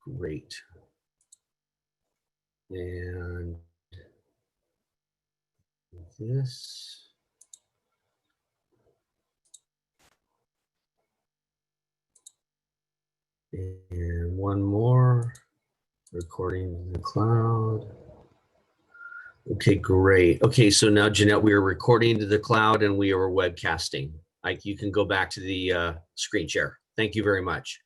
Great. And this. And one more, recording in the cloud. Okay, great. Okay, so now Jeanette, we are recording to the cloud and we are webcasting. You can go back to the screen share. Thank you very much.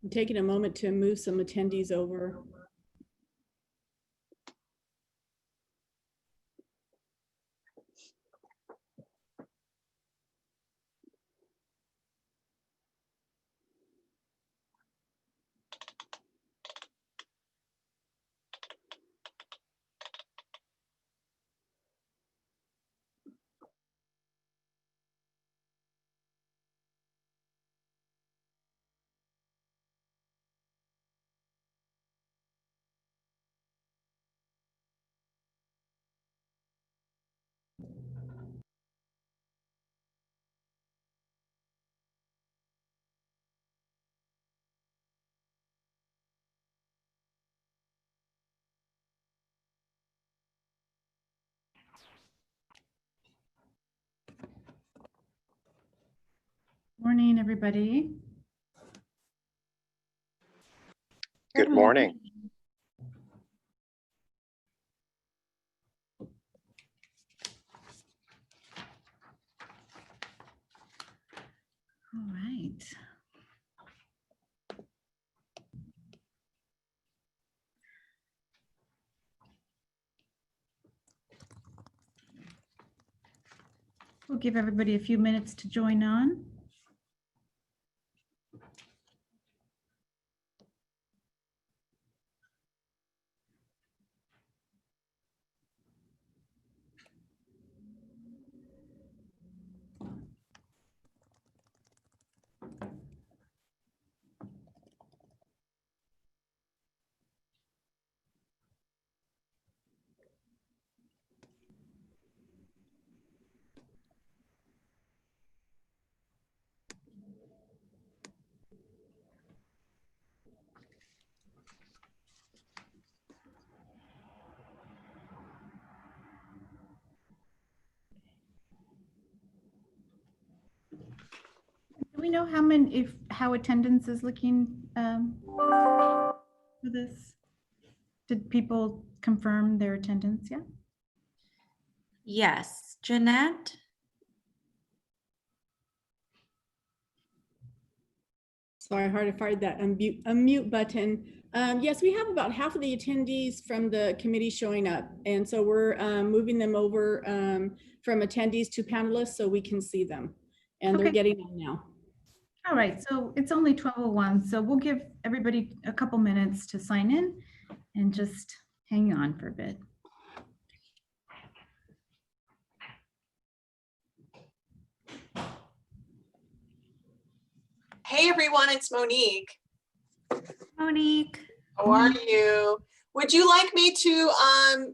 I'm taking a moment to move some attendees over. Morning, everybody. Good morning. All right. We'll give everybody a few minutes to join on. Do we know how attendance is looking for this? Did people confirm their attendance yet? Yes, Jeanette? Sorry, hard to find that unmute button. Yes, we have about half of the attendees from the committee showing up. And so we're moving them over from attendees to panelists so we can see them. And they're getting on now. All right, so it's only 12:01, so we'll give everybody a couple minutes to sign in and just hang on for a bit. Hey everyone, it's Monique. Monique. How are you? Would you like me to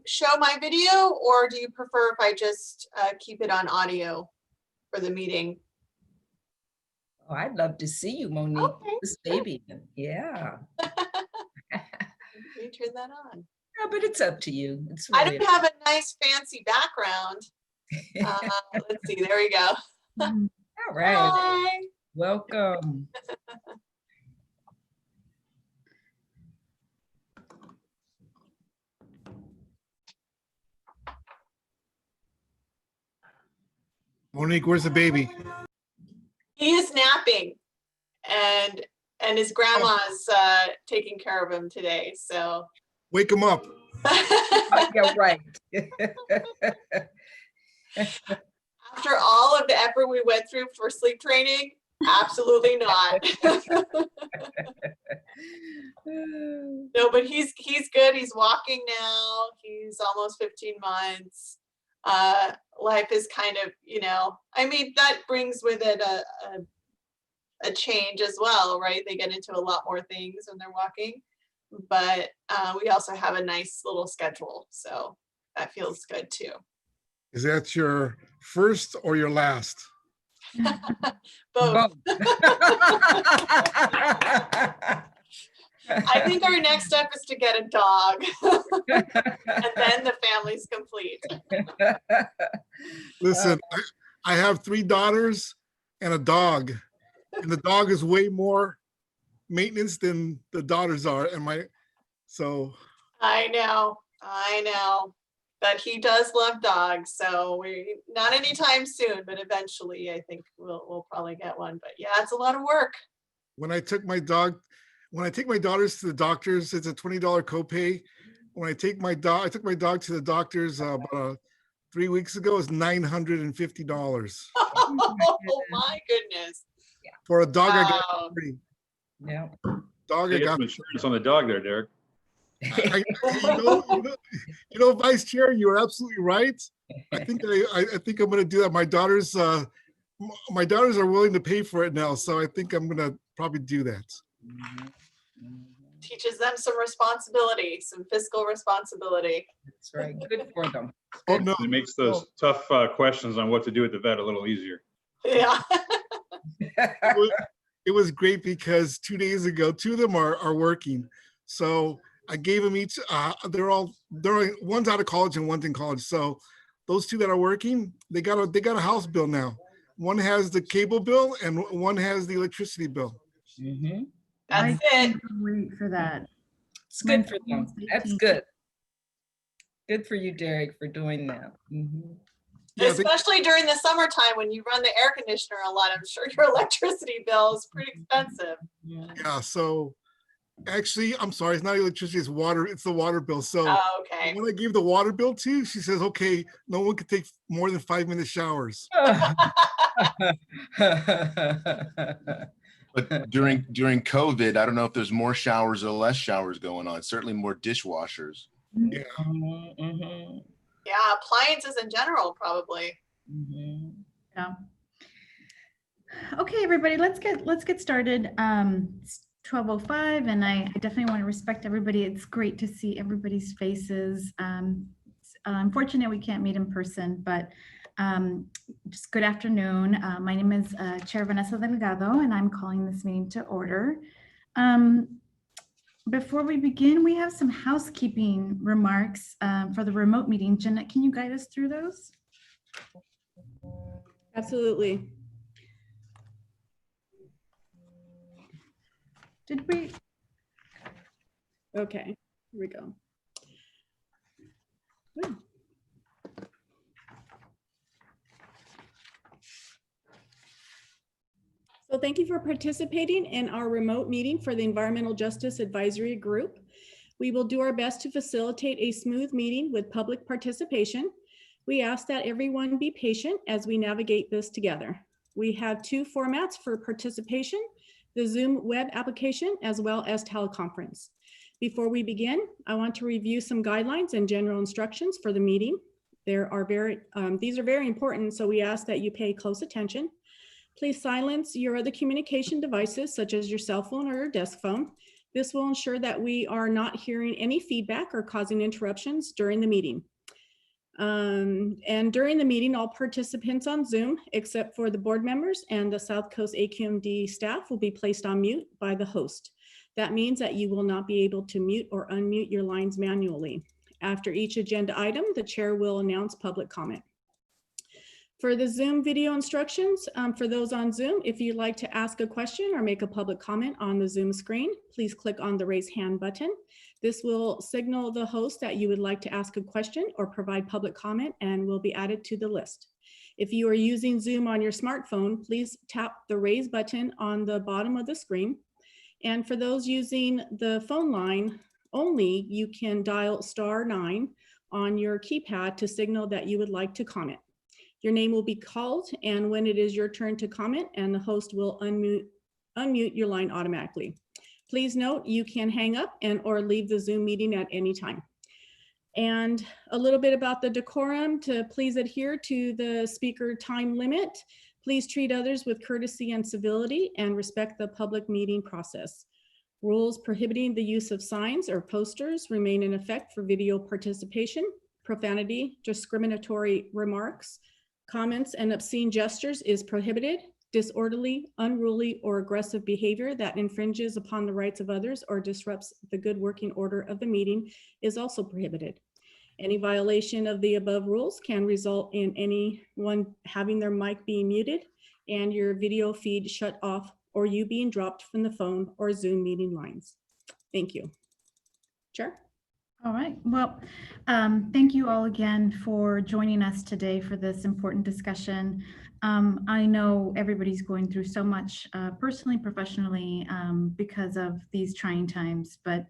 show my video, or do you prefer if I just keep it on audio for the meeting? Oh, I'd love to see you, Monique. Okay. This baby. Yeah. Let me turn that on. Yeah, but it's up to you. It's I really don't have a nice fancy background. Let's see, there we go. Mhm. all right. Hi. Welcome. Monique, where's the baby? He is napping and his grandma's taking care of him today. So Wake him up. Yeah, right. after all of the effort we went through for sleep training, absolutely not. No, but he's good. He's walking now. He's almost 15 months. Life is kind of, I mean, that brings with it a change as well, right? They get into a lot more things when they're walking, but we also have a nice little schedule. So that feels good too. Is that your first or your last? Both. Both. I think our next step is to get a dog and then the family's complete. Listen, I have 3 daughters and a dog, and the dog is way more maintenance than the daughters are. So I know, but he does love dogs. So we not anytime soon, but eventually I think we'll probably get one. But yeah, it's a lot of work. when I take my daughters to the doctors, it's a $20 copay. When I took my dog to the doctors about 3 weeks ago, it's $950. Oh my goodness. For a dog I got Wow. for free. Yeah. Dog I Get got some insurance on the dog there, Derek. Vice Chair, you're absolutely right. I think I'm going to do that. My daughters are willing to pay for it now, so I think I'm going to probably do that. Teaches them some responsibility, some fiscal responsibility. That's right. Good for them. Oh no, It makes those tough questions on what to do at the vet a little easier. Yeah. it was great because 2 days ago, 2 of them are working. So I gave them each, one's out of college and one's in college. So those 2 that are working, they got a house bill now. One has the cable bill and one has the electricity bill. Mm-hmm. That's it. Wait for that. It's good Mine's for them. almost That's 18. good. Good for you, Derek, for doing that. Mm-hmm. Yeah, Especially during the summertime when you run the air conditioner a lot. I'm sure your electricity bill is pretty expensive. yeah. So actually, I'm sorry, it's not electricity, it's water. It's the water bill. So Oh, okay. when I gave the water bill to, she says, okay, no one can take more than 5-minute showers. But during COVID, I don't know if there's more showers or less showers going on. Certainly more dishwashers. Yeah. Mm-hmm. Yeah, appliances in general, probably. Mm-hmm. Yeah. Okay, everybody, let's get started. It's 12:05, and I definitely want to respect everybody. It's great to see everybody's faces. It's unfortunate we can't meet in person, but just good afternoon. My name is Chair Vanessa Delgado, and I'm calling this meeting to order. Before we begin, we have some housekeeping remarks for the remote meeting. Jeanette, can you guide us through those? Absolutely. Did we? Okay, here we go. Good. So thank you for participating in our remote meeting for the Environmental Justice Advisory Group. We will do our best to facilitate a smooth meeting with public participation. We ask that everyone be patient as we navigate this together. We have 2 formats for participation, the Zoom web application as well as teleconference. Before we begin, I want to review some guidelines and general instructions for the meeting. These are very important, so we ask that you pay close attention. Please silence your other communication devices, such as your cell phone or your desk phone. This will ensure that we are not hearing any feedback or causing interruptions during the meeting. And during the meeting, all participants on Zoom, except for the board members and the South Coast AQMD staff, will be placed on mute by the host. That means that you will not be able to mute or unmute your lines manually. After each agenda item, the chair will announce public comment. For the Zoom video instructions, for those on Zoom, if you'd like to ask a question or make a public comment on the Zoom screen, please click on the raise hand button. This will signal the host that you would like to ask a question or provide public comment and will be added to the list. If you are using Zoom on your smartphone, please tap the raise button on the bottom of the screen. And for those using the phone line only, you can dial *9 on your keypad to signal that you would like to comment. Your name will be called, and when it is your turn to comment, and the host will unmute your line automatically. Please note you can hang up and or leave the Zoom meeting at any time. And a little bit about the decorum: to please adhere to the speaker time limit. Please treat others with courtesy and civility and respect the public meeting process. Rules prohibiting the use of signs or posters remain in effect for video participation. Profanity, discriminatory remarks, comments, and obscene gestures is prohibited. Disorderly, unruly, or aggressive behavior that infringes upon the rights of others or disrupts the good working order of the meeting is also prohibited. Any violation of the above rules can result in anyone having their mic being muted and your video feed shut off, or you being dropped from the phone or Zoom meeting lines. Thank you. Chair? All right. Well, thank you all again for joining us today for this important discussion. I know everybody's going through so much personally, professionally, because of these trying times, but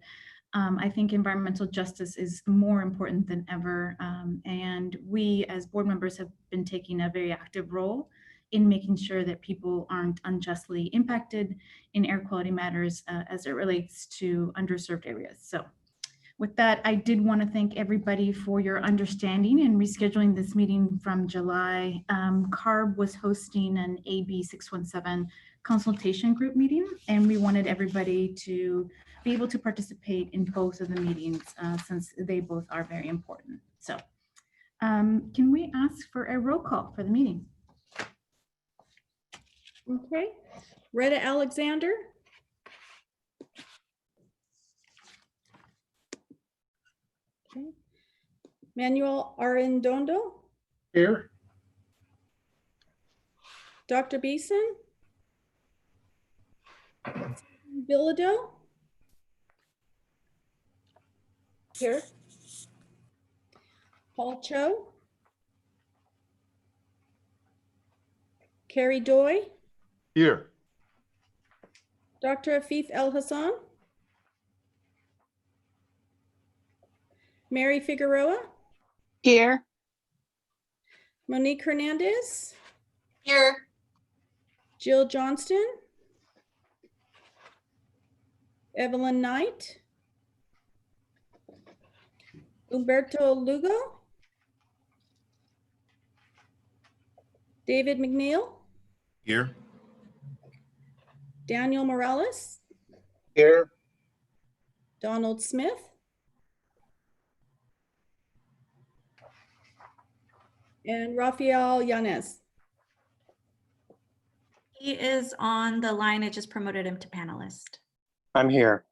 I think environmental justice is more important than ever. And we as board members have been taking a very active role in making sure that people aren't unjustly impacted in air quality matters as it relates to underserved areas. So with that, I did want to thank everybody for your understanding in rescheduling this meeting from July. CARB was hosting an AB 617 consultation group meeting, and we wanted everybody to be able to participate in both of the meetings since they both are very important. So can we ask for a roll call for the meeting? Okay. Retta Alexander. Okay. Manuel Arredondo. Here. Dr. Beeson. Bilodeau. Here. Paul Cho. Carrie Doy. Here. Dr. Afif El Hassan. Mary Figueroa. Here. Monique Hernandez. Here. Jill Johnston. Evelyn Knight. Umberto Lugo. David McNeil. Here. Daniel Morales. Here. Donald Smith. And Rafael Yanez. He is on the line. I just promoted him to panelist. I'm here.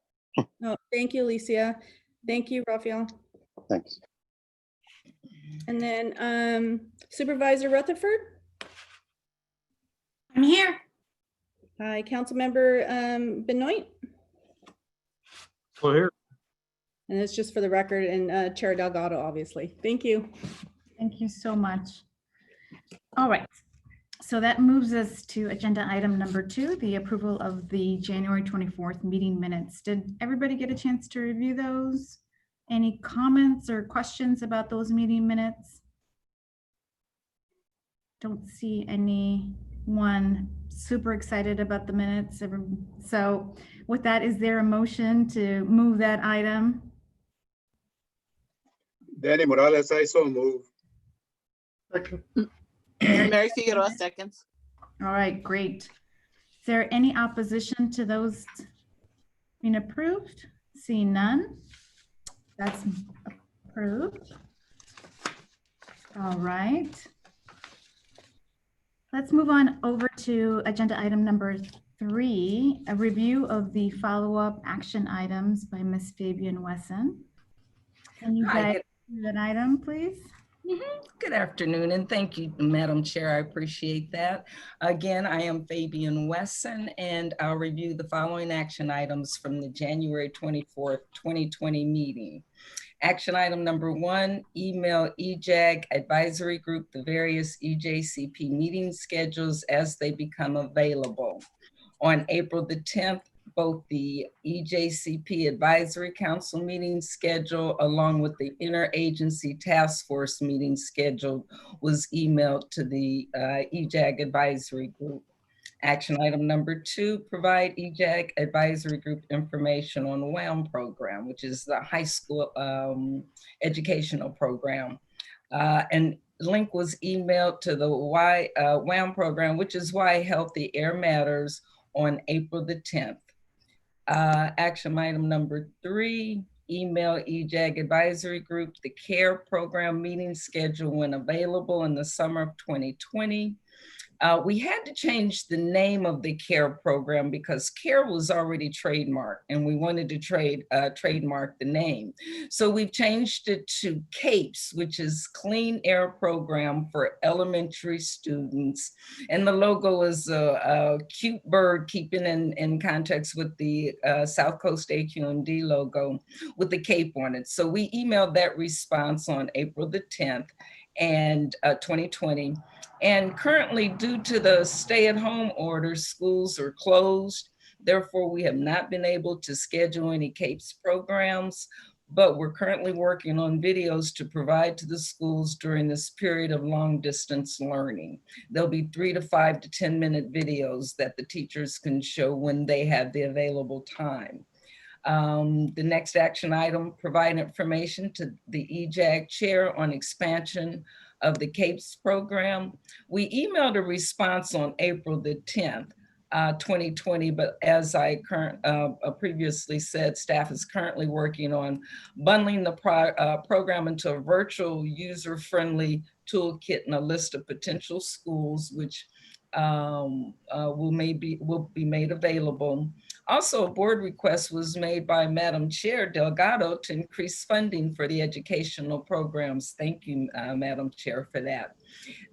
Oh, thank you, Alicia. Thank you, Rafael. Thanks. And then Supervisor Rutherford. I'm here. Hi, Councilmember Benoit. Well, here. And it's just for the record, and Chair Delgado, obviously. Thank you. Thank you so much. All right. So that moves us to agenda item number 2, the approval of the January 24th meeting minutes. Did everybody get a chance to review those? Any comments or questions about those meeting minutes? Don't see anyone super excited about the minutes. So with that, is there a motion to move that item? Danny Morales, I so move. Mary Figueroa seconds. All right, great. Is there any opposition to those being approved? Seeing none, that's approved. All right. Let's move on over to agenda item number 3, a review of the follow-up action items by Ms. Fabian Wesson. Can you Hi, guys do that item, please? Good afternoon, and thank you, Madam Chair. I appreciate that. Again, I am Fabian Wesson, and I'll review the following action items from the January 24th, 2020 meeting. Action item number 1, email EJAG advisory group the various EJCP meeting schedules as they become available. On April the 10th, both the EJCP Advisory Council meeting schedule along with the Interagency Task Force meeting schedule was emailed to the EJAG Advisory Group. Action item number 2, provide EJAG Advisory Group information on the WAM program, which is the high school educational program. And link was emailed to the WAM program, which is Why Healthy Air Matters, on April the 10th. Action item number 3, email EJAG Advisory Group the CARE program meeting schedule when available in the summer of 2020. We had to change the name of the CARE program because CARE was already trademarked and we wanted to trademark the name. So we've changed it to CAPES, which is Clean Air Program for Elementary Students. And the logo is a cute bird keeping in context with the South Coast AQMD logo with the cape on it. So we emailed that response on April the 10th and 2020. And currently, due to the stay-at-home orders, schools are closed. Therefore, we have not been able to schedule any CAPES programs, but we're currently working on videos to provide to the schools during this period of long distance learning. There'll be 3 to 5 to 10-minute videos that the teachers can show when they have the available time. The next action item, provide information to the EJAG chair on expansion of the CAPES program. We emailed a response on April the 10th, 2020, but as I previously said, staff is currently working on bundling the program into a virtual user-friendly toolkit and a list of potential schools, which will be made available. Also, a board request was made by Madam Chair Delgado to increase funding for the educational programs. Thank you, Madam Chair, for that.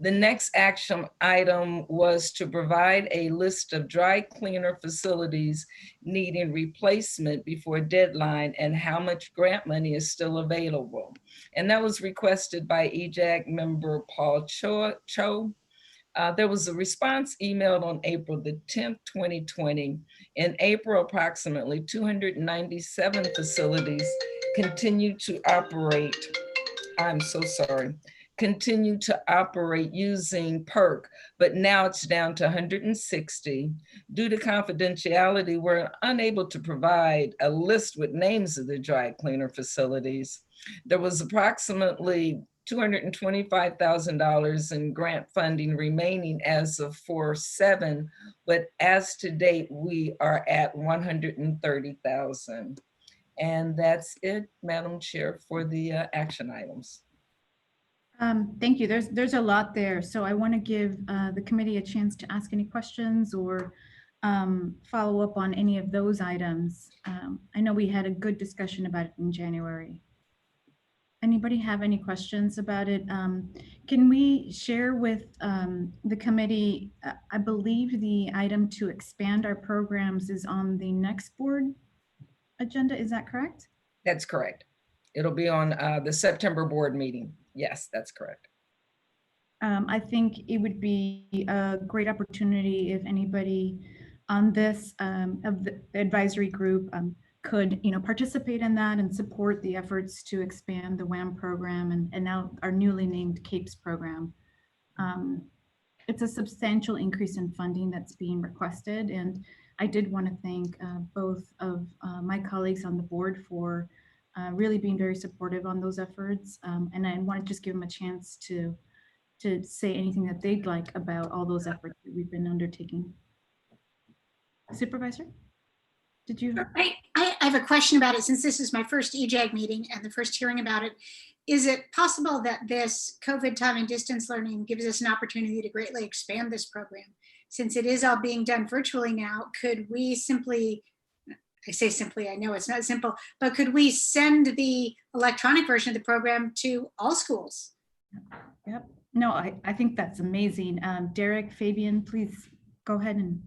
The next action item was to provide a list of dry cleaner facilities needing replacement before deadline and how much grant money is still available. And that was requested by EJAG member Paul Cho. There was a response emailed on April the 10th, 2020. In April, approximately 297 facilities continue to operate. I'm so sorry. Continue to operate using PERC, but now it's down to 160. Due to confidentiality, we're unable to provide a list with names of the dry cleaner facilities. There was approximately $225,000 in grant funding remaining as of 4/7, but as to date, we are at 130,000. And that's it, Madam Chair, for the action items. Thank you. There's a lot there. So I want to give the committee a chance to ask any questions or follow up on any of those items. I know we had a good discussion about it in January. Anybody have any questions about it? Can we share with the committee, I believe the item to expand our programs is on the next board agenda, is that correct? That's correct. It'll be on the September board meeting. Yes, that's correct. I think it would be a great opportunity if anybody on this of the advisory group could participate in that and support the efforts to expand the WAM program and now our newly named CAPES program. It's a substantial increase in funding that's being requested, and I did want to thank both of my colleagues on the board for really being very supportive on those efforts, and I want to just give them a chance to say anything that they'd like about all those efforts that we've been undertaking. Supervisor? Did you? I have a question about it, since this is my first EJAG meeting and the first hearing about it. Is it possible that this COVID time and distance learning gives us an opportunity to greatly expand this program? since it is all being done virtually now, could we simply, I say simply, I know it's not simple, but could we send the electronic version of the program to all schools? Yep. No, I think that's amazing. Derek, Fabian, please go ahead and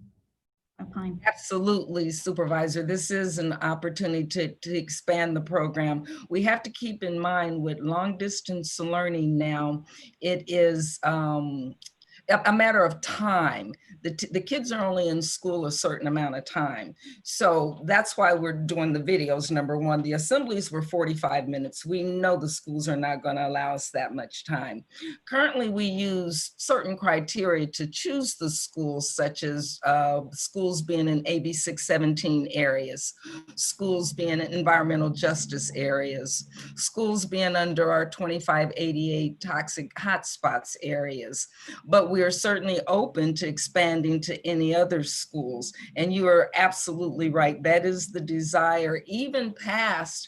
opine. Absolutely, Supervisor. This is an opportunity to expand the program. We have to keep in mind with long distance learning now, it is a matter of time. The kids are only in school a certain amount of time. So that's why we're doing the videos, number one. The assemblies were 45 minutes. We know the schools are not going to allow us that much time. Currently, we use certain criteria to choose the schools, such as schools being in AB 617 areas, schools being in environmental justice areas, schools being under our 2588 toxic hotspots areas. But we are certainly open to expanding to any other schools. And you are absolutely right. That is the desire, even past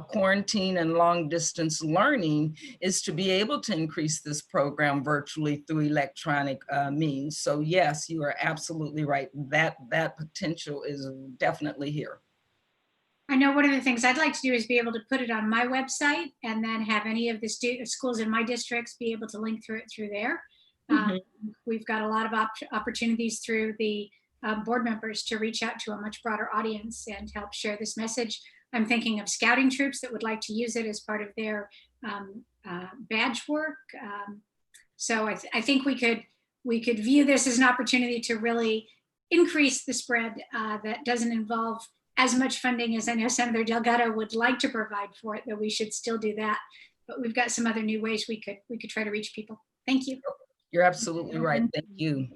quarantine and long distance learning, is to be able to increase this program virtually through electronic means. So yes, you are absolutely right. That potential is definitely here. I know one of the things I'd like to do is be able to put it on my website and then have any of the schools in my districts be able to link through it through there. We've got a lot of opportunities through the board members to reach out to a much broader audience and help share this message. I'm thinking of scouting troops that would like to use it as part of their badge work. So I think we could view this as an opportunity to really increase the spread that doesn't involve as much funding as I know Senator Delgado would like to provide for it, that we should still do that. But we've got some other new ways we could try to reach people. Thank you. You're absolutely right. Thank you.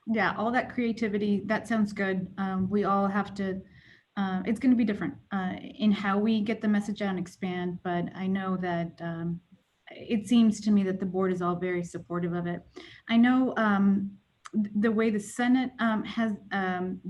Yeah, all that creativity, that sounds good. We all have to, it's going to be different in how we get the message out and expand, but I know that it seems to me that the board is all very supportive of it. I know the way the Senate has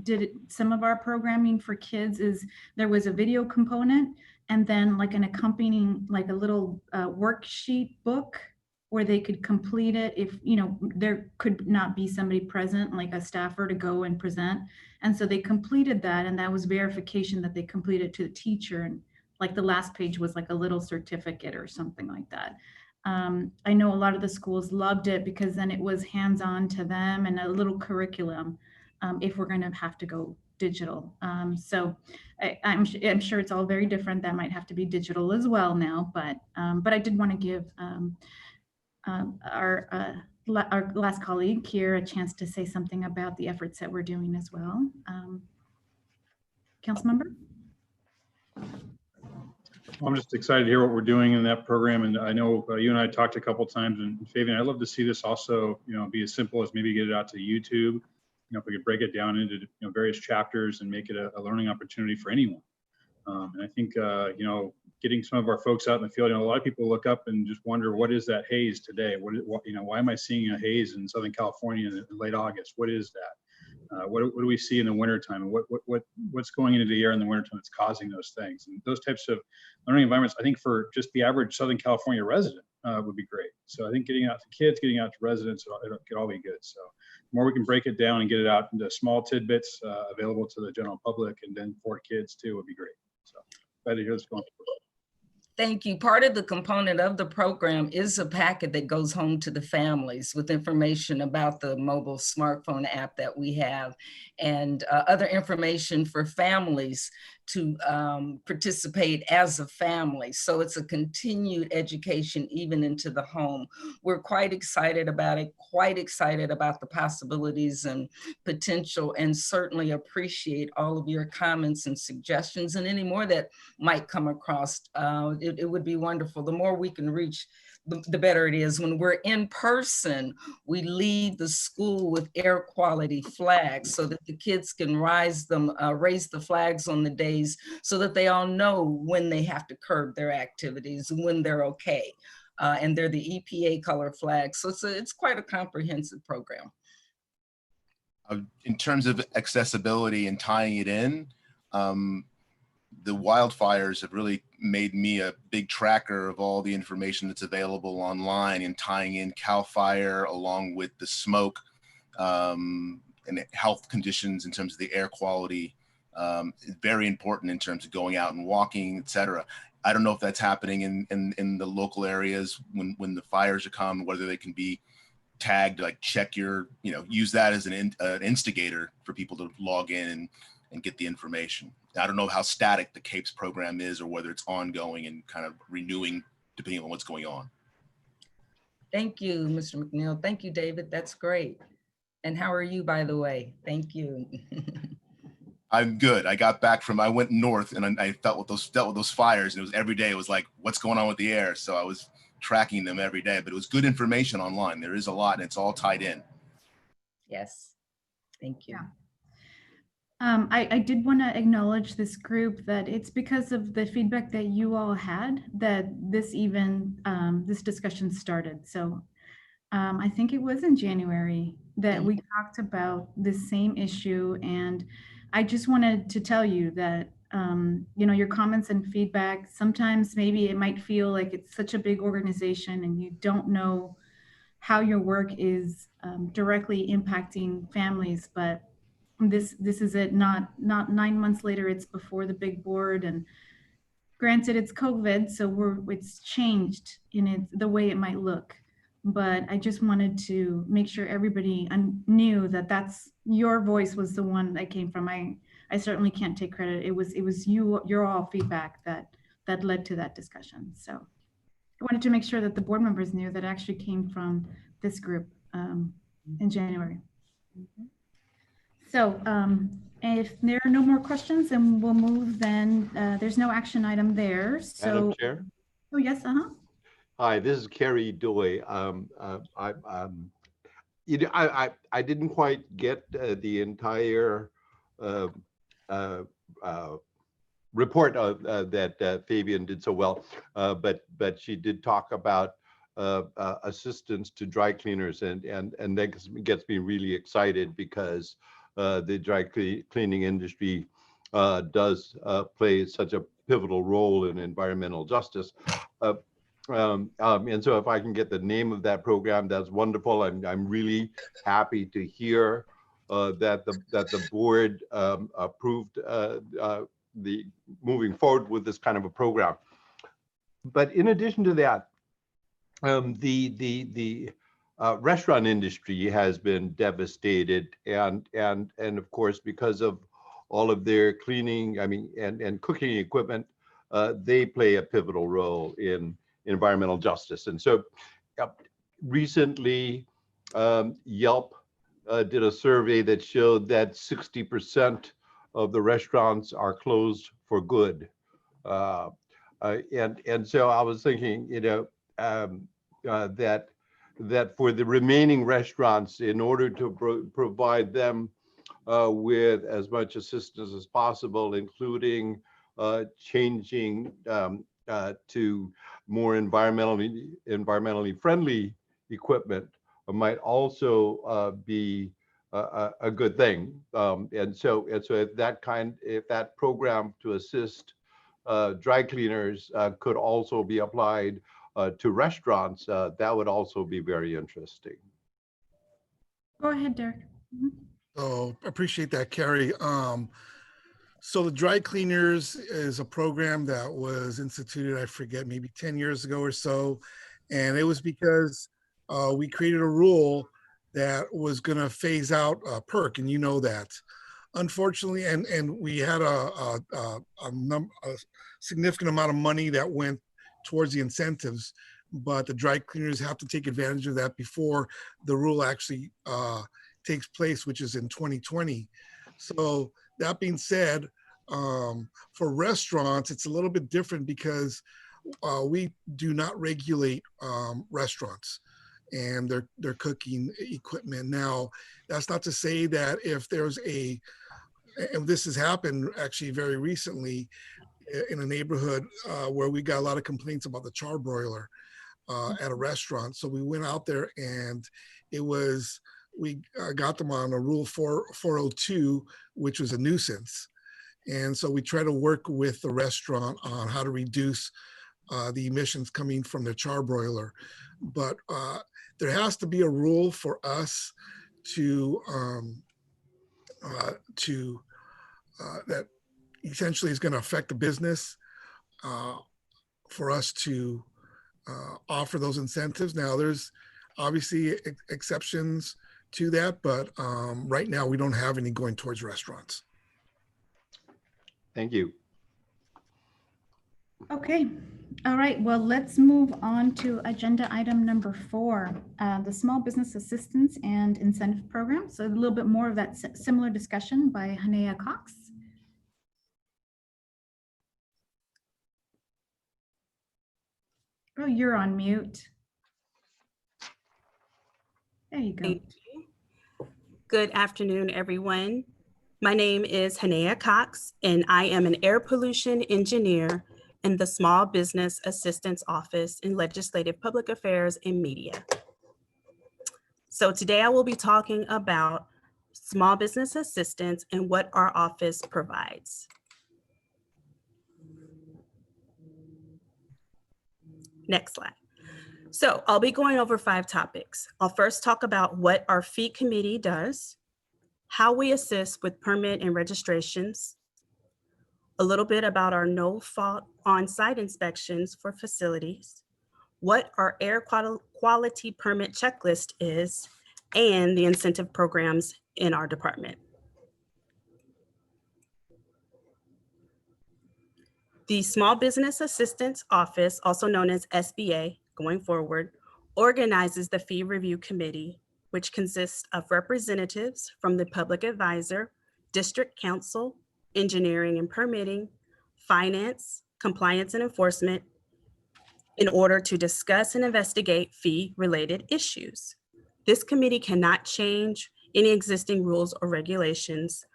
did some of our programming for kids is there was a video component and then like an accompanying, like a little worksheet book where they could complete it if, you know, there could not be somebody present, like a staffer to go and present. And so they completed that, and that was verification that they completed to the teacher. And like the last page was like a little certificate or something like that. I know a lot of the schools loved it because then it was hands-on to them and a little curriculum if we're going to have to go digital. So I'm sure it's all very different. That might have to be digital as well now, but I did want to give our last colleague here a chance to say something about the efforts that we're doing as well. Councilmember? I'm just excited to hear what we're doing in that program. And I know you and I talked a couple of times, and Fabian, I'd love to see this also, you know, be as simple as maybe get it out to YouTube. You know, if we could break it down into, you know, various chapters and make it a learning opportunity for anyone. And I think, you know, getting some of our folks out in the field, you know, a lot of people look up and just wonder, what is that haze today? What, you know, why am I seeing a haze in Southern California in late August? What is that? What do we see in the wintertime? And what's going into the air in the wintertime that's causing those things? And those types of learning environments, I think for just the average Southern California resident would be great. So I think getting out to kids, getting out to residents, it could all be good. So the more we can break it down and get it out into small tidbits available to the general public and then for kids too would be great. So glad to hear this going. Thank you. Part of the component of the program is a packet that goes home to the families with information about the mobile smartphone app that we have and other information for families to participate as a family. So it's a continued education even into the home. We're quite excited about it, quite excited about the possibilities and potential, and certainly appreciate all of your comments and suggestions and any more that might come across. It would be wonderful. The more we can reach, the better it is. When we're in person, we leave the school with air quality flags so that the kids can raise the flags on the days so that they all know when they have to curb their activities, when they're okay. And they're the EPA color flags. So it's quite a comprehensive program. In terms of accessibility and tying it in, the wildfires have really made me a big tracker of all the information that's available online and tying in CAL FIRE along with the smoke and health conditions in terms of the air quality. Is very important in terms of going out and walking, etc. I don't know if that's happening in the local areas when the fires are come, whether they can be tagged, like check your, use that as an instigator for people to log in and get the information. I don't know how static the CAPES program is or whether it's ongoing and kind of renewing depending on what's going on. Thank you, Mr. McNeil. Thank you, David. That's great. And how are you, by the way? Thank you. I'm good. I got back I went north and I dealt with those fires, and it was every day. It was like, what's going on with the air? So I was tracking them every day, but it was good information online. There is a lot and it's all tied in. Yes, thank you. Yeah. I did want to acknowledge this group, that it's because of the feedback that you all had that this discussion started. So I think it was in January that we talked about this same issue, and I just wanted to tell you that your comments and feedback, sometimes maybe it might feel like it's such a big organization and you don't know how your work is directly impacting families, but this is it. Not 9 months later, it's before the big board, and granted it's COVID, so it's changed in the way it might look. But I just wanted to make sure everybody knew that your voice was the one that came from. I certainly can't take credit. It was your all feedback that led to that discussion. So I wanted to make sure that the board members knew that it actually came from this group in January. So if there are no more questions, then we'll move then. There's no action item there. So, Madam Chair? Oh, yes, Hi, this is Kerry Doy. I didn't quite get the entire report that Fabian did so well, but she did talk about assistance to dry cleaners, and that gets me really excited because the dry cleaning industry does play such a pivotal role in environmental justice. And so if I can get the name of that program, that's wonderful. I'm really happy to hear that the board approved the moving forward with this kind of a program. But in addition to that, the restaurant industry has been devastated, and of course, because of all of their cleaning, and cooking equipment, they play a pivotal role in environmental justice. And so recently, Yelp did a survey that showed that 60% of the restaurants are closed for good. And so I was thinking, that for the remaining restaurants, in order to provide them with as much assistance as possible, including changing to more environmentally friendly equipment, might also be a good thing. And so if that program to assist dry cleaners could also be applied to restaurants, that would also be very interesting. Go ahead, Derek. So appreciate that, Carrie. So the dry cleaners is a program that was instituted, I forget, maybe 10 years ago or so. And it was because we created a rule that was going to phase out PERC, and you know that. Unfortunately, and we had a significant amount of money that went towards the incentives, but the dry cleaners have to take advantage of that before the rule actually takes place, which is in 2020. So that being said, for restaurants, it's a little bit different because we do not regulate restaurants and their cooking equipment. Now, that's not to say that if there's and this has happened actually very recently in a neighborhood where we got a lot of complaints about the charbroiler at a restaurant. So we went out there, and we got them on a Rule 402, which was a nuisance. And so we try to work with the restaurant on how to reduce the emissions coming from the charbroiler. But there has to be a rule for us to that essentially is going to affect the business for us to offer those incentives. Now, there's obviously exceptions to that, but right now we don't have any going towards restaurants. Thank you. Okay. All right. Well, let's move on to agenda item number 4, the Small Business Assistance and Incentive Program. So a little bit more of that similar discussion by Hanea Cox. Oh, you're on mute. There you go. Thank you. Good afternoon, everyone. My name is Hanea Cox, and I am an air pollution engineer in the Small Business Assistance Office in Legislative Public Affairs and Media. So today I will be talking about small business assistance and what our office provides. Next slide. So I'll be going over 5 topics. I'll first talk about what our fee committee does, how we assist with permit and registrations, a little bit about our no-fault on-site inspections for facilities, what our air quality permit checklist is, and the incentive programs in our department. The Small Business Assistance Office, also known as SBA going forward, organizes the fee review committee, which consists of representatives from the public advisor, district council, engineering and permitting, finance, compliance and enforcement, in order to discuss and investigate fee-related issues. This committee cannot change any existing rules or regulations,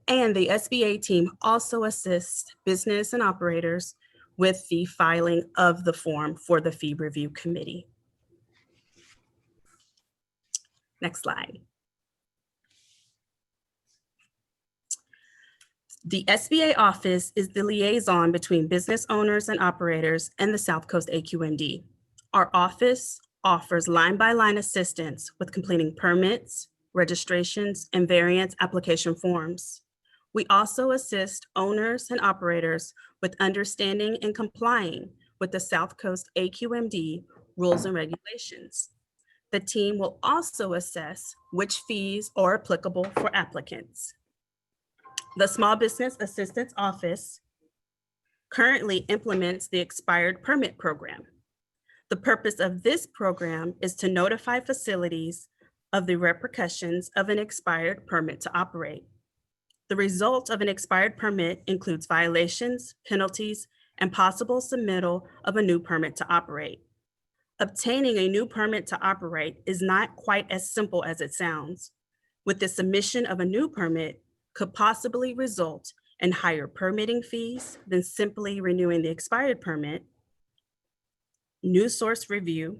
and the SBA team also assists business and operators with the filing of the form for the fee review committee. Next slide. The SBA office is the liaison between business owners and operators and the South Coast AQMD. Our office offers line-by-line assistance with completing permits, registrations, and variance application forms. We also assist owners and operators with understanding and complying with the South Coast AQMD rules and regulations. The team will also assess which fees are applicable for applicants. The Small Business Assistance Office currently implements the expired permit program. The purpose of this program is to notify facilities of the repercussions of an expired permit to operate. The result of an expired permit includes violations, penalties, and possible submittal of a new permit to operate. Obtaining a new permit to operate is not quite as simple as it sounds. With the submission of a new permit could possibly result in higher permitting fees than simply renewing the expired permit, new source review,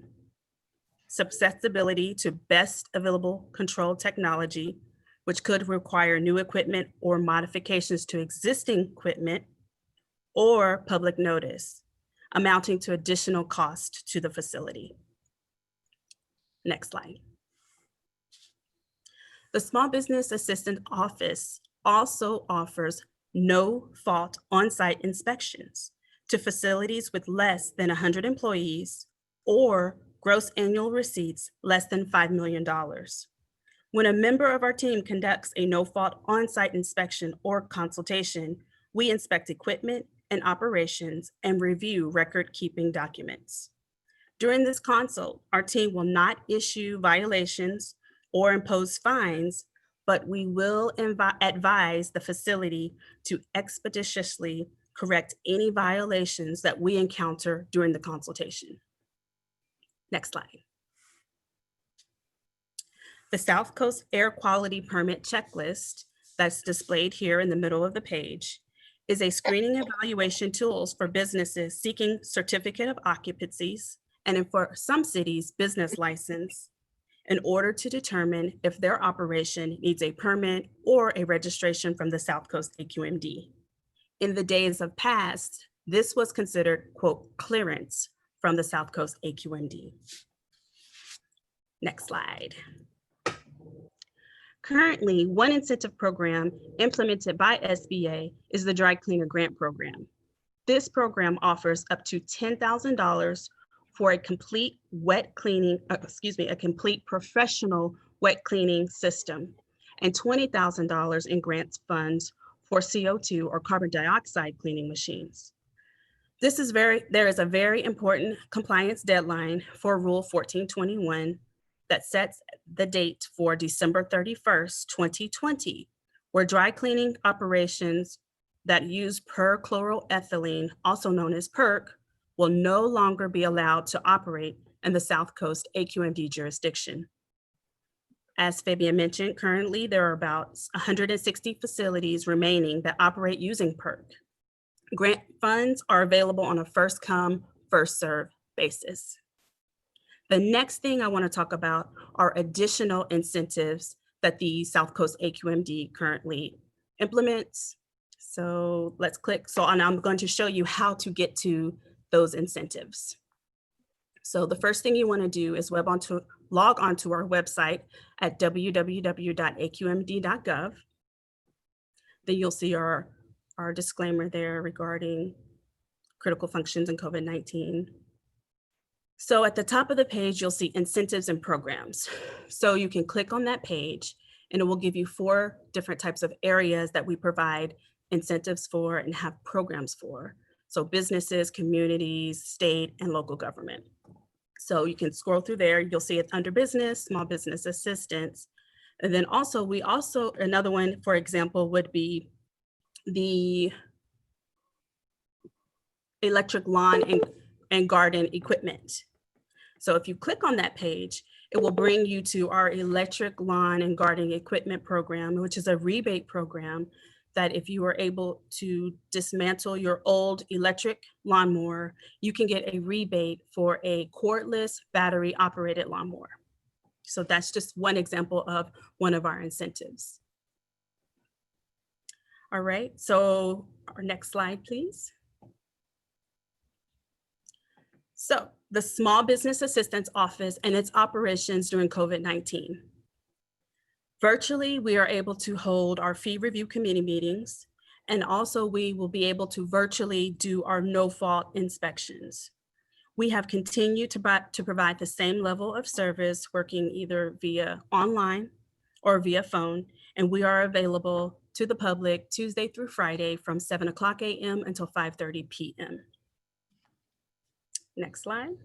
susceptibility to best available control technology, which could require new equipment or modifications to existing equipment, or public notice, amounting to additional cost to the facility. Next slide. The Small Business Assistance Office also offers no-fault on-site inspections to facilities with less than 100 employees or gross annual receipts less than $5 million. When a member of our team conducts a no-fault on-site inspection or consultation, we inspect equipment and operations and review record-keeping documents. During this consult, our team will not issue violations or impose fines, but we will advise the facility to expeditiously correct any violations that we encounter during the consultation. Next slide. The South Coast Air Quality Permit Checklist that's displayed here in the middle of the page is a screening evaluation tools for businesses seeking certificate of occupancies and for some cities, business license, in order to determine if their operation needs a permit or a registration from the South Coast AQMD. In the days of past, this was considered, quote, clearance from the South Coast AQMD. Next slide. Currently, one incentive program implemented by SBA is the Dry Cleaner Grant Program. This program offers up to $10,000 for a complete a complete professional wet cleaning system, and $20,000 in grants funds for CO2 or carbon dioxide cleaning machines. There is a very important compliance deadline for Rule 1421 that sets the date for December 31st, 2020, where dry cleaning operations that use perchloroethylene, also known as PERC, will no longer be allowed to operate in the South Coast AQMD jurisdiction. As Fabian mentioned, currently there are about 160 facilities remaining that operate using PERC. Grant funds are available on a first come, first served basis. The next thing I want to talk about are additional incentives that the South Coast AQMD currently implements. So let's click. And I'm going to show you how to get to those incentives. So the first thing you want to do is log onto our website at www.aqmd.gov. Then you'll see our disclaimer there regarding critical functions and COVID-19. So at the top of the page, you'll see incentives and programs. So you can click on that page and it will give you 4 different types of areas that we provide incentives for and have programs for. So businesses, communities, state, and local government. So you can scroll through there. You'll see it under business, small business assistance. And then another one, for example, would be the electric lawn and garden equipment. So if you click on that page, it will bring you to our electric lawn and garden equipment program, which is a rebate program that if you are able to dismantle your old electric lawnmower, you can get a rebate for a cordless battery operated lawnmower. So that's just one example of one of our incentives. All right, so our next slide, please. So the Small Business Assistance Office and its operations during COVID-19. Virtually, we are able to hold our fee review committee meetings, and also we will be able to virtually do our no-fault inspections. We have continued to provide the same level of service, working either via online or via phone, and we are available to the public Tuesday through Friday from 7:00 a.m. until 5:30 p.m. Next slide.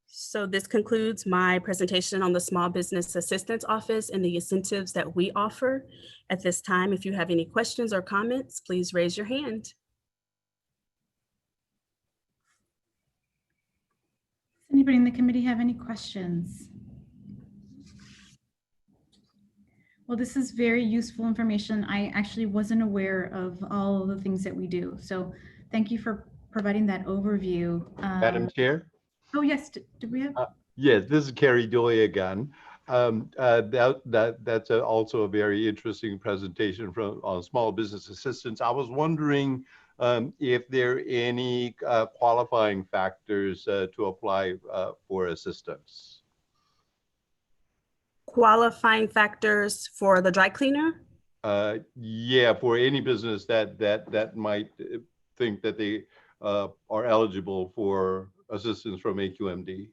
So this concludes my presentation on the Small Business Assistance Office and the incentives that we offer. At this time, if you have any questions or comments, please raise your hand. Does anybody in the committee have any questions? Well, this is very useful information. I actually wasn't aware of all of the things that we do. So thank you for providing that overview. Madam Chair? Oh, yes. Do we have? Yes, this is Kerry Dooley again. That's also a very interesting presentation from small business assistance. I was wondering if there are any qualifying factors to apply for assistance. Qualifying factors for the dry cleaner? Yeah, for any business that might think that they are eligible for assistance from AQMD.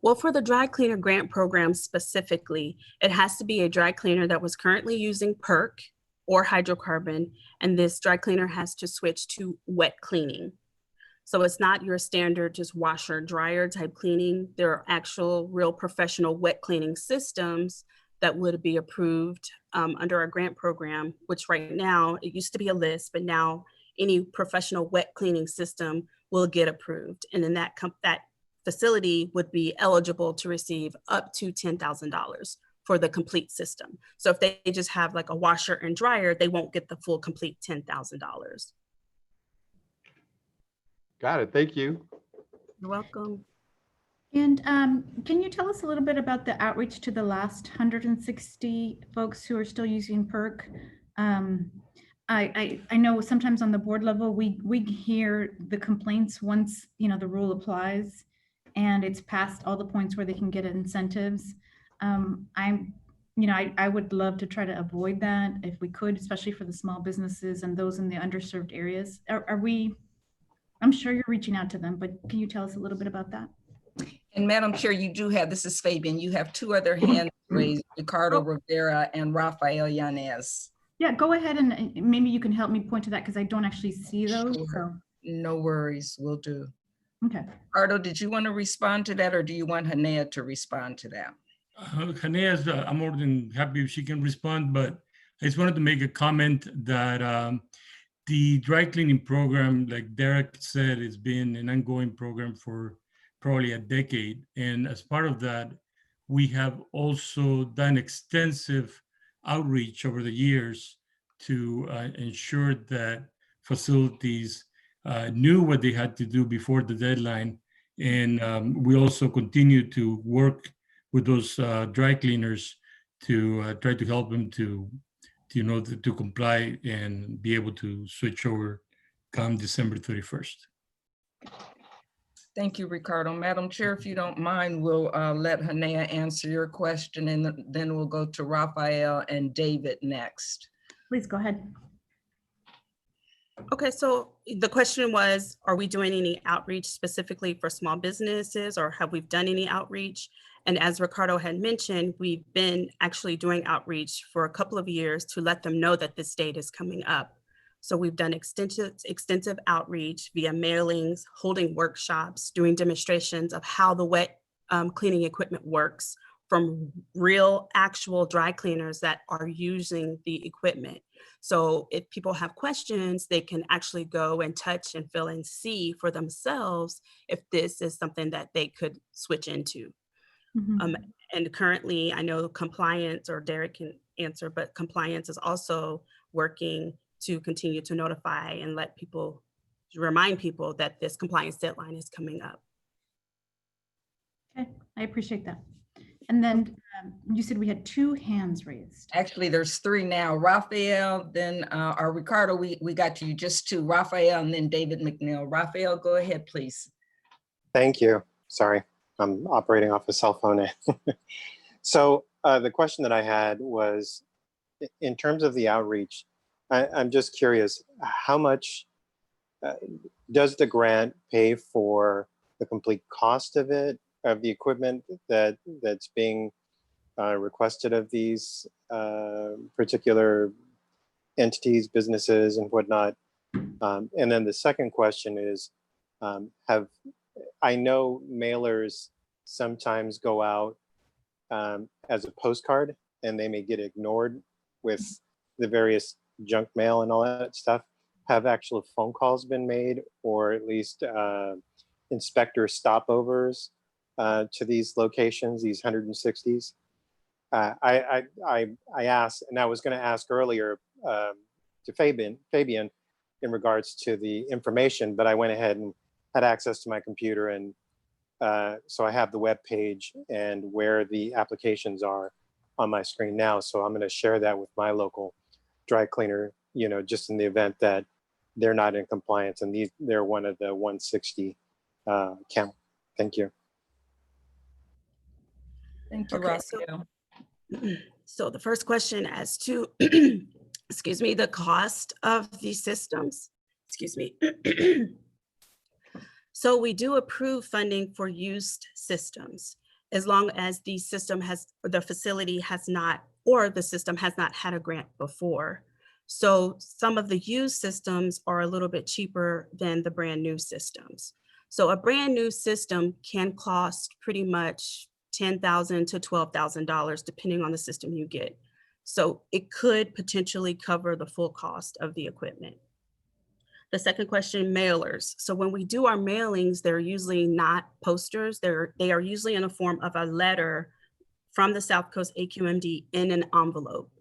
Well, for the dry cleaner grant program specifically, it has to be a dry cleaner that was currently using PERC or hydrocarbon, and this dry cleaner has to switch to wet cleaning. So it's not your standard just washer dryer type cleaning. There are actual real professional wet cleaning systems that would be approved under our grant program, which right now, it used to be a list, but now any professional wet cleaning system will get approved. And then that facility would be eligible to receive up to $10,000 for the complete system. So if they just have like a washer and dryer, they won't get the full complete $10,000. Got it. Thank you. You're welcome. And can you tell us a little bit about the outreach to the last 160 folks who are still using PERC? I know sometimes on the board level, we hear the complaints once the rule applies and it's past all the points where they can get incentives. I would love to try to avoid that if we could, especially for the small businesses and those in the underserved areas. I'm sure you're reaching out to them, but can you tell us a little bit about that? And Madam Chair, you do have, this is Fabian, you have two other hands raised, Ricardo Rivera and Rafael Yanez. Yeah, go ahead and maybe you can help me point to that because I don't actually see those. Sure. So. No worries, we'll do. Okay. Ricardo, did you want to respond to that or do you want Hanea to respond to that? Hanea's, I'm more than happy if she can respond, but I just wanted to make a comment that the dry cleaning program, like Derek said, has been an ongoing program for probably a decade. And as part of that, we have also done extensive outreach over the years to ensure that facilities knew what they had to do before the deadline. And we also continue to work with those dry cleaners to try to help them to comply and be able to switch over come December 31st. Thank you, Ricardo. Madam Chair, if you don't mind, we'll let Hanea answer your question and then we'll go to Rafael and David next. Please go ahead. Okay, so the question was, are we doing any outreach specifically for small businesses or have we done any outreach? And as Ricardo had mentioned, we've been actually doing outreach for a couple of years to let them know that this date is coming up. So we've done extensive outreach via mailings, holding workshops, doing demonstrations of how the wet cleaning equipment works from real actual dry cleaners that are using the equipment. So if people have questions, they can actually go and touch and feel and see for themselves if this is something that they could switch into. And currently, I know compliance, or Derek can answer, but compliance is also working to continue to notify and let people, remind people that this compliance deadline is coming up. Okay, I appreciate that. And then you said we had two hands raised. Actually, there's three now. Rafael, then or Ricardo, we got you, just two, Rafael and then David McNeil. Rafael, go ahead, please. Thank you. Sorry, I'm operating off a cell phone. So the question that I had was, in terms of the outreach, I'm just curious, how much does the grant pay for the complete cost of it, of the equipment that's being requested of these particular entities, businesses, and whatnot? And then the second question is, I know mailers sometimes go out as a postcard and they may get ignored with the various junk mail and all that stuff. Have actual phone calls been made, or at least inspector stopovers to these locations, these 160s? I asked, and I was going to ask earlier to Fabian in regards to the information, but I went ahead and had access to my computer, and so I have the web page and where the applications are on my screen now. So I'm going to share that with my local dry cleaner, just in the event that they're not in compliance and they're one of the 160 count. Thank you. Thank you, Okay, Rafael. So the first question as to, excuse me, the cost of these systems, excuse me. So we do approve funding for used systems as long as the system has, the facility has not, or the system has not had a grant before. So some of the used systems are a little bit cheaper than the brand new systems. So a brand new system can cost pretty much $10,000 to $12,000, depending on the system you get. So it could potentially cover the full cost of the equipment. The second question, mailers. So when we do our mailings, they're usually not posters. They are usually in a form of a letter from the South Coast AQMD in an envelope.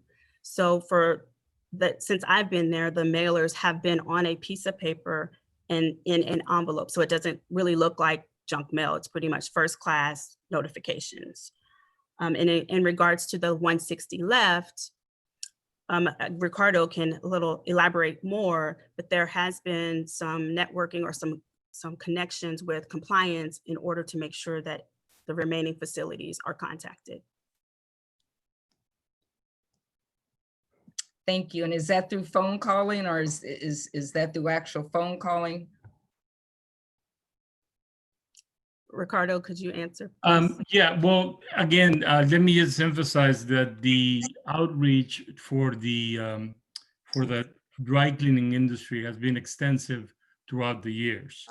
So for that, since I've been there, the mailers have been on a piece of paper and in an envelope. So it doesn't really look like junk mail. It's pretty much first class notifications. And in regards to the 160 left, Ricardo can elaborate more, but there has been some networking or some connections with compliance in order to make sure that the remaining facilities are contacted. Thank you. And is that through phone calling or is that through actual phone calling? Ricardo, could you answer? Yeah, well, again, let me just emphasize that the outreach for the dry cleaning industry has been extensive throughout the years.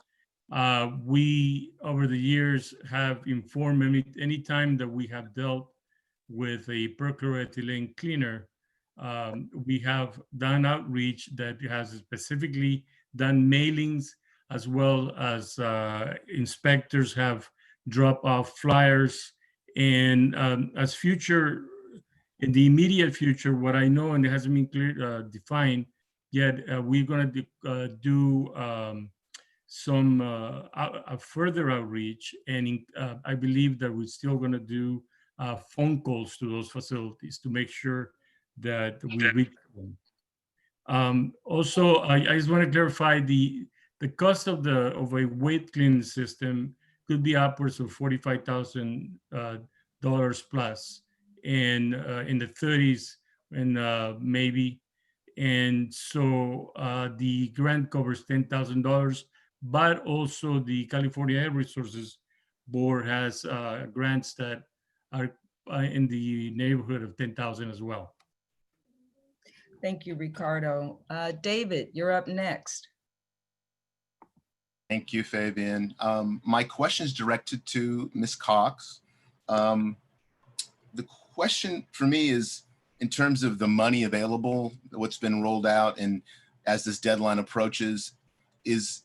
We, over the years, have informed any time that we have dealt with a perchloroethylene cleaner, we have done outreach that has specifically done mailings, as well as inspectors have dropped off flyers. And in the immediate future, what I know, and it hasn't been clear defined yet, we're going to do some further outreach, and I believe that we're still going to do phone calls to those facilities to make sure that we reach them. Also, I just want to clarify the cost of a weight cleaning system could be upwards of $45,000 plus, and in the 30s, and maybe. And so the grant covers $10,000, but also the California Air Resources Board has grants that are in the neighborhood of 10,000 as well. Thank you, Ricardo. David, you're up next. Thank you, Fabian. My question is directed to Ms. Cox. The question for me is, in terms of the money available, what's been rolled out, and as this deadline approaches, is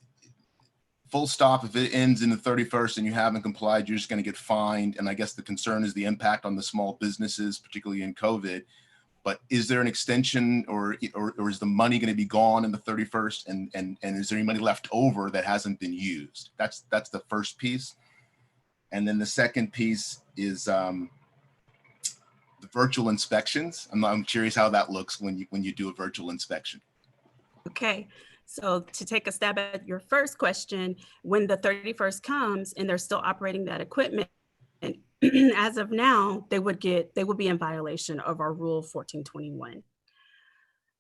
full stop, if it ends in the 31st and you haven't complied, you're just going to get fined. And I guess the concern is the impact on the small businesses, particularly in COVID. But is there an extension, or is the money going to be gone in the 31st? And is there any money left over that hasn't been used? That's the first piece. And then the second piece is the virtual inspections. I'm curious how that looks when you do a virtual inspection. Okay, so to take a stab at your first question, when the 31st comes and they're still operating that equipment, and as of now, they would be in violation of our Rule 1421.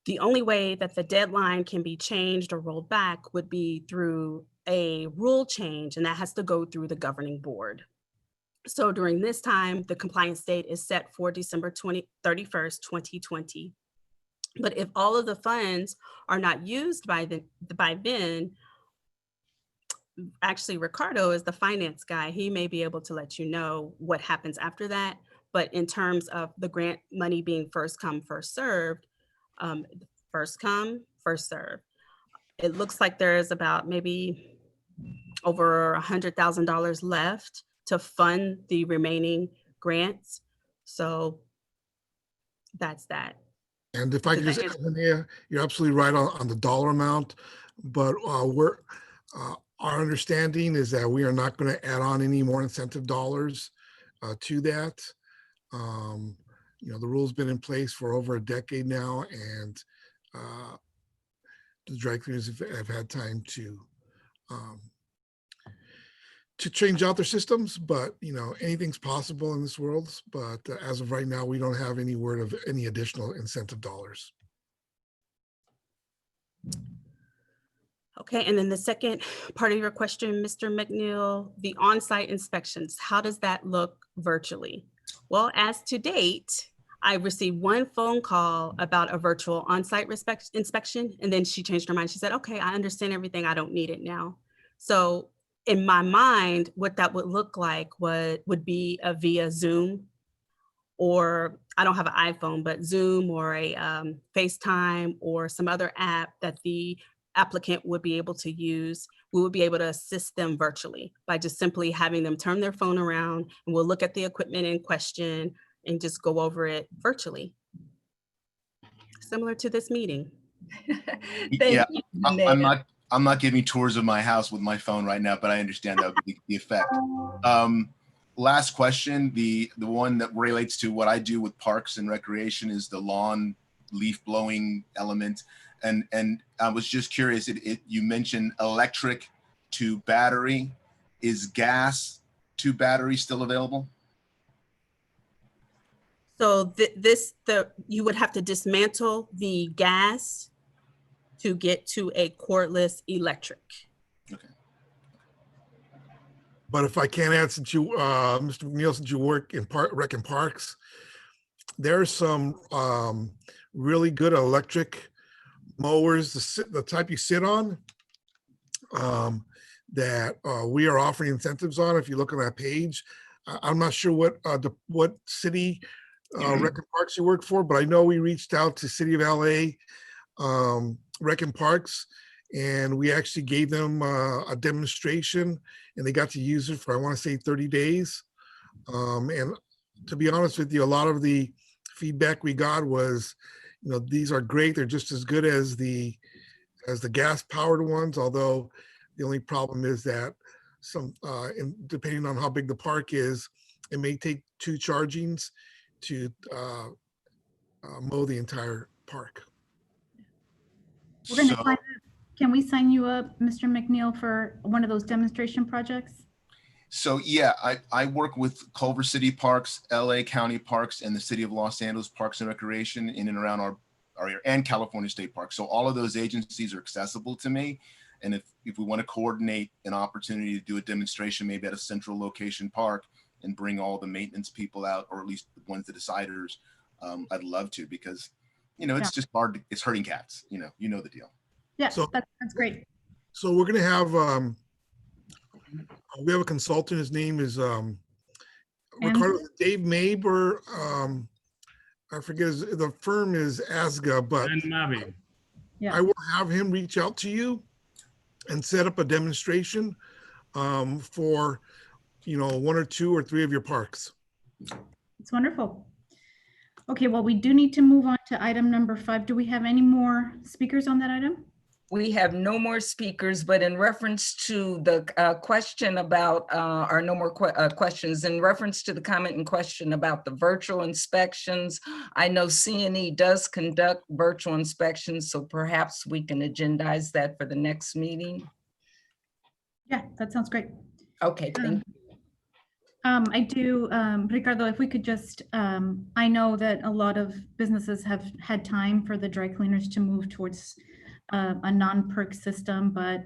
The only way that the deadline can be changed or rolled back would be through a rule change, and that has to go through the governing board. So during this time, the compliance date is set for December 31st, 2020. But if all of the funds are not used by then, actually Ricardo is the finance guy. He may be able to let you know what happens after that. But in terms of the grant money being first come, first served, first come, first served. It looks like there is about maybe over $100,000 left to fund the remaining grants. So that's that. And if I could just add in there, you're absolutely right on the dollar amount, but our understanding is that we are not going to add on any more incentive dollars to that. The rule's been in place for over a decade now, and the dry cleaners have had time to change out their systems, but anything's possible in this world. But as of right now, we don't have any word of any additional incentive dollars. Okay, and then the second part of your question, Mr. McNeil, the on-site inspections, how does that look virtually? Well, as to date, I received one phone call about a virtual on-site inspection, and then she changed her mind. She said, okay, I understand everything. I don't need it now. So in my mind, what that would look like would be via Zoom, or I don't have an iPhone, but Zoom or a FaceTime or some other app that the applicant would be able to use. We would be able to assist them virtually by just simply having them turn their phone around, and we'll look at the equipment in question and just go over it virtually. Similar to this meeting. Yeah, I'm not giving tours of my house with my phone right now, but I understand that would be the effect. Last question, the one that relates to what I do with parks and recreation is the lawn leaf blowing element. And I was just curious, you mentioned electric to battery. Is gas to battery still available? So you would have to dismantle the gas to get to a cordless electric. But if I can add, since you, Mr. McNeil, since you work in Rec and Parks, there's some really good electric mowers, the type you sit on, that we are offering incentives on. If you look on that page, I'm not sure what city Rec and Parks you work for, but I know we reached out to City of LA Rec and Parks, and we actually gave them a demonstration, and they got to use it for, I want to say, 30 days. And to be honest with you, a lot of the feedback we got was, these are great. They're just as good as the gas powered ones, although the only problem is that depending on how big the park is, it may take 2 chargings to mow the entire park. We're going to can we sign you up, Mr. McNeil, for one of those demonstration projects? So yeah, I work with Culver City Parks, LA County Parks, and the City of Los Angeles Parks and Recreation in and around our area, and California State Parks. So all of those agencies are accessible to me. And if we want to coordinate an opportunity to do a demonstration, maybe at a central location park, and bring all the maintenance people out, or at least the ones, the deciders, I'd love to, because, it's just hard. It's hurting cats, you know the deal. Yeah, so, that's great. So we're going to have, we have a consultant. His name is Ricardo, Dave Maber. I forget the firm is ASGA, but yeah. I will have him reach out to you and set up a demonstration for, 1 or 2 or 3 of your parks. It's wonderful. Okay, well, we do need to move on to item number 5. Do we have any more speakers on that item? We have no more speakers, but in reference to the question about, or no more questions, in reference to the comment and question about the virtual inspections, I know CNE does conduct virtual inspections, so perhaps we can agendize that for the next meeting. Yeah, that sounds great. Okay, thank you. I do, Ricardo, if we could just, I know that a lot of businesses have had time for the dry cleaners to move towards a non-perk system, but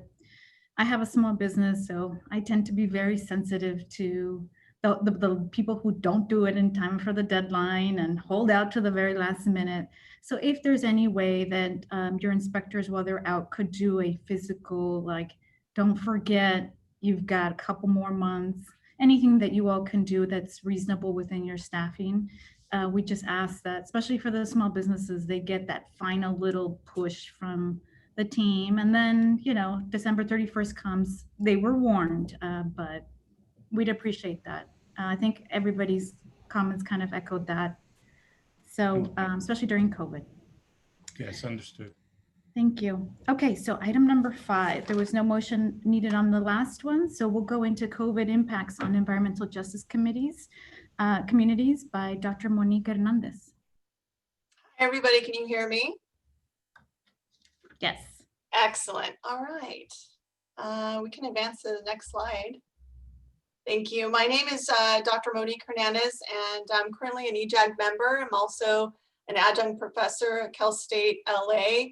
I have a small business, so I tend to be very sensitive to the people who don't do it in time for the deadline and hold out to the very last minute. So if there's any way that your inspectors, while they're out, could do a physical, like, don't forget, you've got a couple more months, anything that you all can do that's reasonable within your staffing. We just ask that, especially for the small businesses, they get that final little push from the team. And then, December 31st comes, they were warned, but we'd appreciate that. I think everybody's comments kind of echoed that. So, especially during COVID. Yes, understood. Thank you. Okay, so item number 5, there was no motion needed on the last one. So we'll go into COVID impacts on environmental justice communities by Dr. Monique Hernandez. Hi, everybody, can you hear me? Yes. Excellent. All right. We can advance to the next slide. Thank you. My name is Dr. Monique Hernandez, and I'm currently an EJAG member. I'm also an adjunct professor at Cal State LA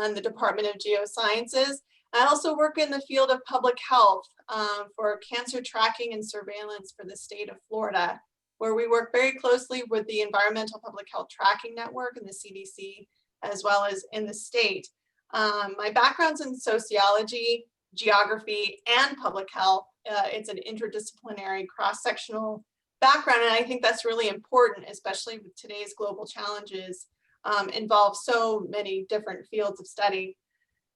in the Department of Geosciences. I also work in the field of public health for cancer tracking and surveillance for the state of Florida, where we work very closely with the Environmental Public Health Tracking Network and the CDC, as well as in the state. My background's in sociology, geography, and public health. It's an interdisciplinary cross-sectional background, and I think that's really important, especially with today's global challenges involve so many different fields of study.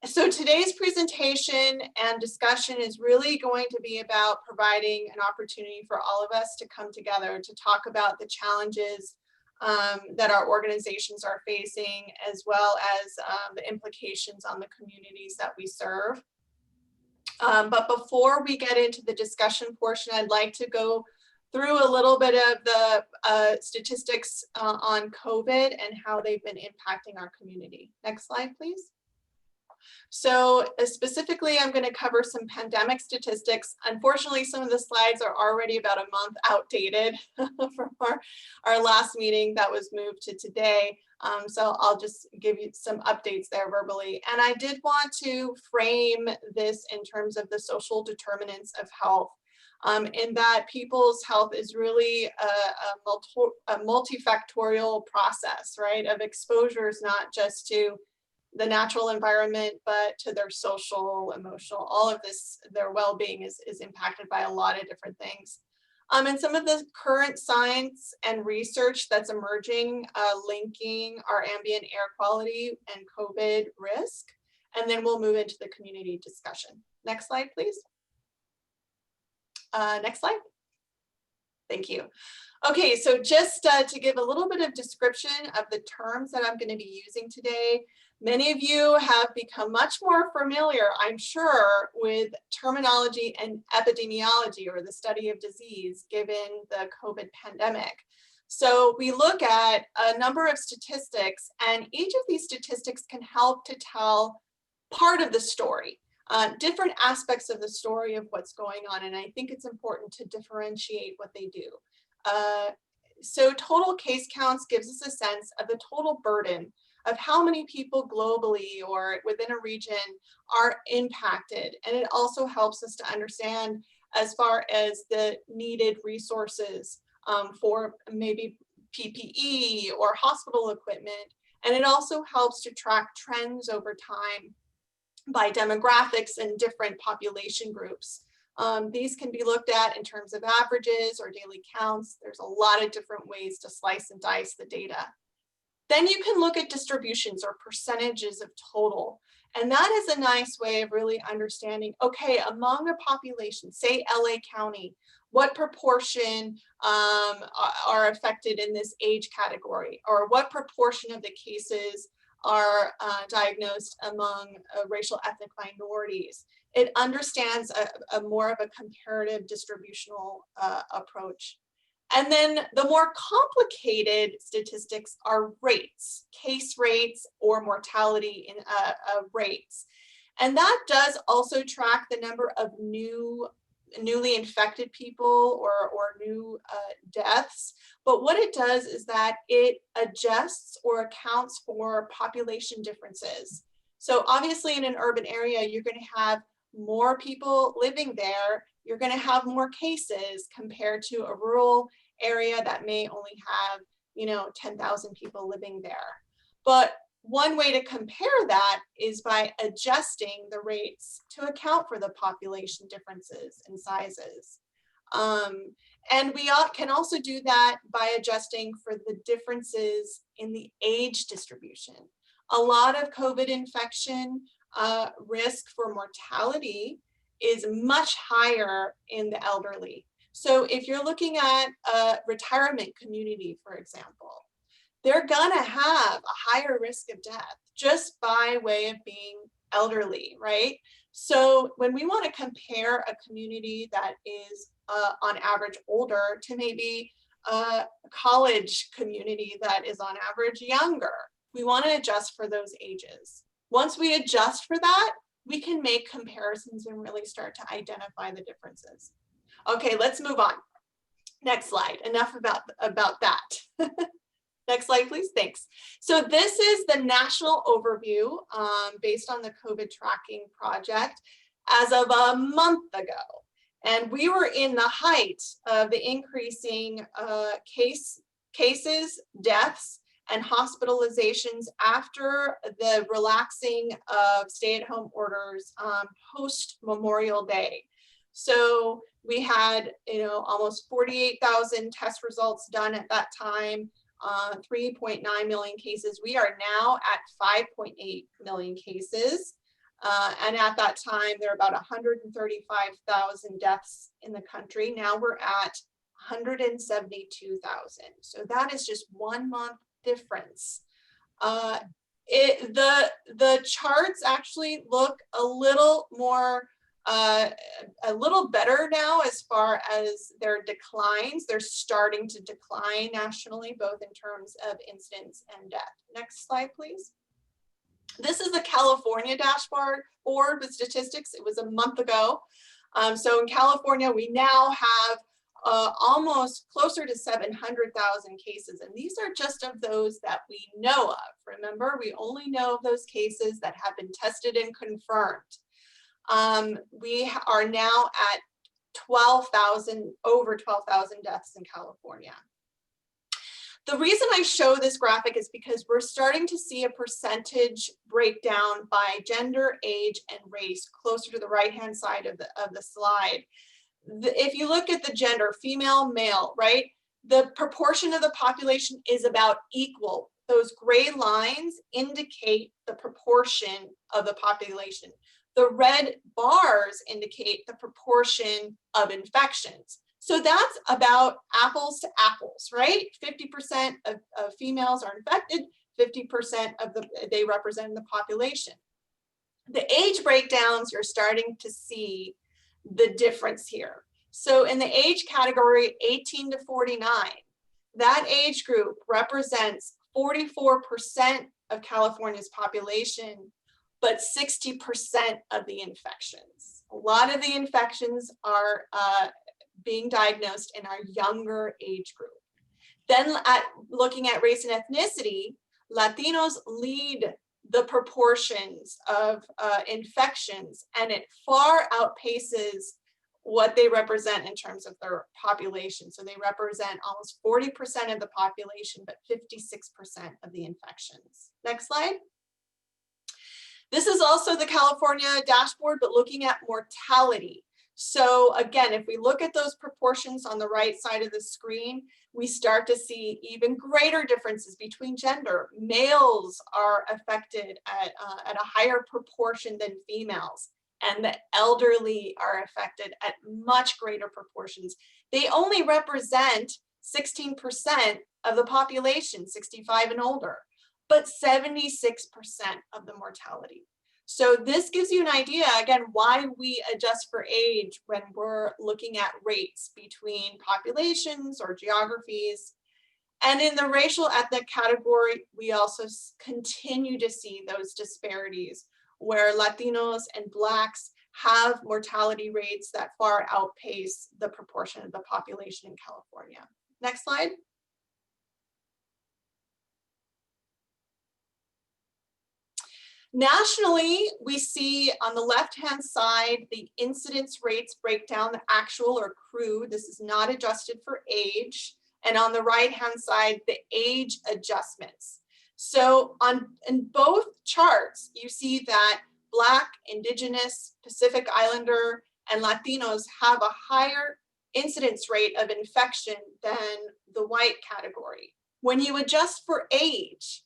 So today's presentation and discussion is really going to be about providing an opportunity for all of us to come together to talk about the challenges that our organizations are facing, as well as the implications on the communities that we serve. But before we get into the discussion portion, I'd like to go through a little bit of the statistics on COVID and how they've been impacting our community. Next slide, please. So specifically, I'm going to cover some pandemic statistics. Unfortunately, some of the slides are already about a month outdated from our last meeting that was moved to today. So I'll just give you some updates there verbally. And I did want to frame this in terms of the social determinants of health, in that people's health is really a multifactorial process, right, of exposures, not just to the natural environment, but to their social, emotional, all of this, their well-being is impacted by a lot of different things. And some of the current science and research that's emerging, linking our ambient air quality and COVID risk. And then we'll move into the community discussion. Next slide, please. Next slide. Thank you. Okay, so just to give a little bit of description of the terms that I'm going to be using today. Many of you have become much more familiar, I'm sure, with terminology and epidemiology, or the study of disease, given the COVID pandemic. So we look at a number of statistics, and each of these statistics can help to tell part of the story, different aspects of the story of what's going on. And I think it's important to differentiate what they do. So total case counts gives us a sense of the total burden of how many people globally or within a region are impacted. And it also helps us to understand as far as the needed resources for maybe PPE or hospital equipment. And it also helps to track trends over time by demographics and different population groups. These can be looked at in terms of averages or daily counts. There's a lot of different ways to slice and dice the data. Then you can look at distributions or percentages of total. And that is a nice way of really understanding, okay, among a population, say LA County, what proportion are affected in this age category, or what proportion of the cases are diagnosed among racial ethnic minorities. It understands a more of a comparative distributional approach. And then the more complicated statistics are rates, case rates, or mortality in rates. And that does also track the number of newly infected people or new deaths. But what it does is that it adjusts or accounts for population differences. So obviously in an urban area, you're going to have more people living there. You're going to have more cases compared to a rural area that may only have, 10,000 people living there. But one way to compare that is by adjusting the rates to account for the population differences and sizes. And we can also do that by adjusting for the differences in the age distribution. A lot of COVID infection risk for mortality is much higher in the elderly. So if you're looking at a retirement community, for example, they're gonna have a higher risk of death just by way of being elderly, right? So when we want to compare a community that is on average older to maybe a college community that is on average younger, we want to adjust for those ages. Once we adjust for that, we can make comparisons and really start to identify the differences. Okay, let's move on. Next slide. Enough about that. Next slide, please. Thanks. So this is the national overview based on the COVID tracking project as of a month ago. And we were in the height of the increasing cases, deaths, and hospitalizations after the relaxing of stay-at-home orders post Memorial Day. So we had, almost 48,000 test results done at that time, 3.9 million cases. We are now at 5.8 million cases. And at that time, there are about 135,000 deaths in the country. Now we're at 172,000. So that is just 1 month difference. The charts actually look a little more a little better now as far as their declines. They're starting to decline nationally, both in terms of incidence and death. Next slide, please. This is the California dashboard board with statistics. It was a month ago. So in California, we now have almost closer to 700,000 cases. And these are just of those that we know of. Remember, we only know of those cases that have been tested and confirmed. We are now at 12,000, over 12,000 deaths in California. The reason I show this graphic is because we're starting to see a percentage breakdown by gender, age, and race closer to the right-hand side of the slide. If you look at the gender, female, male, right? The proportion of the population is about equal. Those gray lines indicate the proportion of the population. The red bars indicate the proportion of infections. So that's about apples to apples, right? 50% of females are infected, 50% of they represent the population. The age breakdowns, you're starting to see the difference here. So in the age category 18 to 49, that age group represents 44% of California's population, but 60% of the infections. A lot of the infections are being diagnosed in our younger age group. Then looking at race and ethnicity, Latinos lead the proportions of infections, and it far outpaces what they represent in terms of their population. So they represent almost 40% of the population, but 56% of the infections. Next slide. This is also the California dashboard, but looking at mortality. So again, if we look at those proportions on the right side of the screen, we start to see even greater differences between gender. Males are affected at a higher proportion than females, and the elderly are affected at much greater proportions. They only represent 16% of the population, 65 and older, but 76% of the mortality. So this gives you an idea, again, why we adjust for age when we're looking at rates between populations or geographies. And in the racial ethnic category, we also continue to see those disparities where Latinos and Blacks have mortality rates that far outpace the proportion of the population in California. Next slide. Nationally, we see on the left-hand side, the incidence rates break down the actual or accrued. This is not adjusted for age. And on the right-hand side, the age adjustments. So in both charts, you see that Black, Indigenous, Pacific Islander, and Latinos have a higher incidence rate of infection than the white category. When you adjust for age,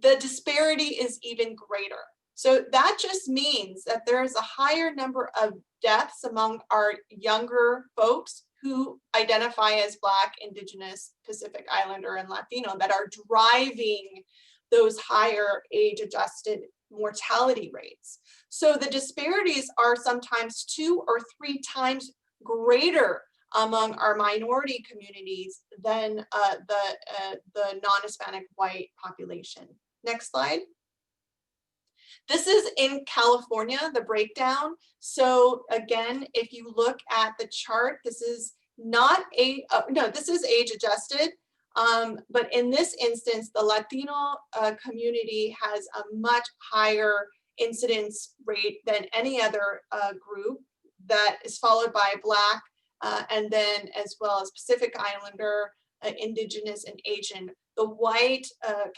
the disparity is even greater. So that just means that there is a higher number of deaths among our younger folks who identify as Black, Indigenous, Pacific Islander, and Latino that are driving those higher age-adjusted mortality rates. So the disparities are sometimes 2 or 3 times greater among our minority communities than the non-Hispanic white population. Next slide. This is in California, the breakdown. So again, if you look at the chart, this is not this is age adjusted. But in this instance, the Latino community has a much higher incidence rate than any other group, that is followed by Black, and then as well as Pacific Islander, Indigenous, and Asian. The white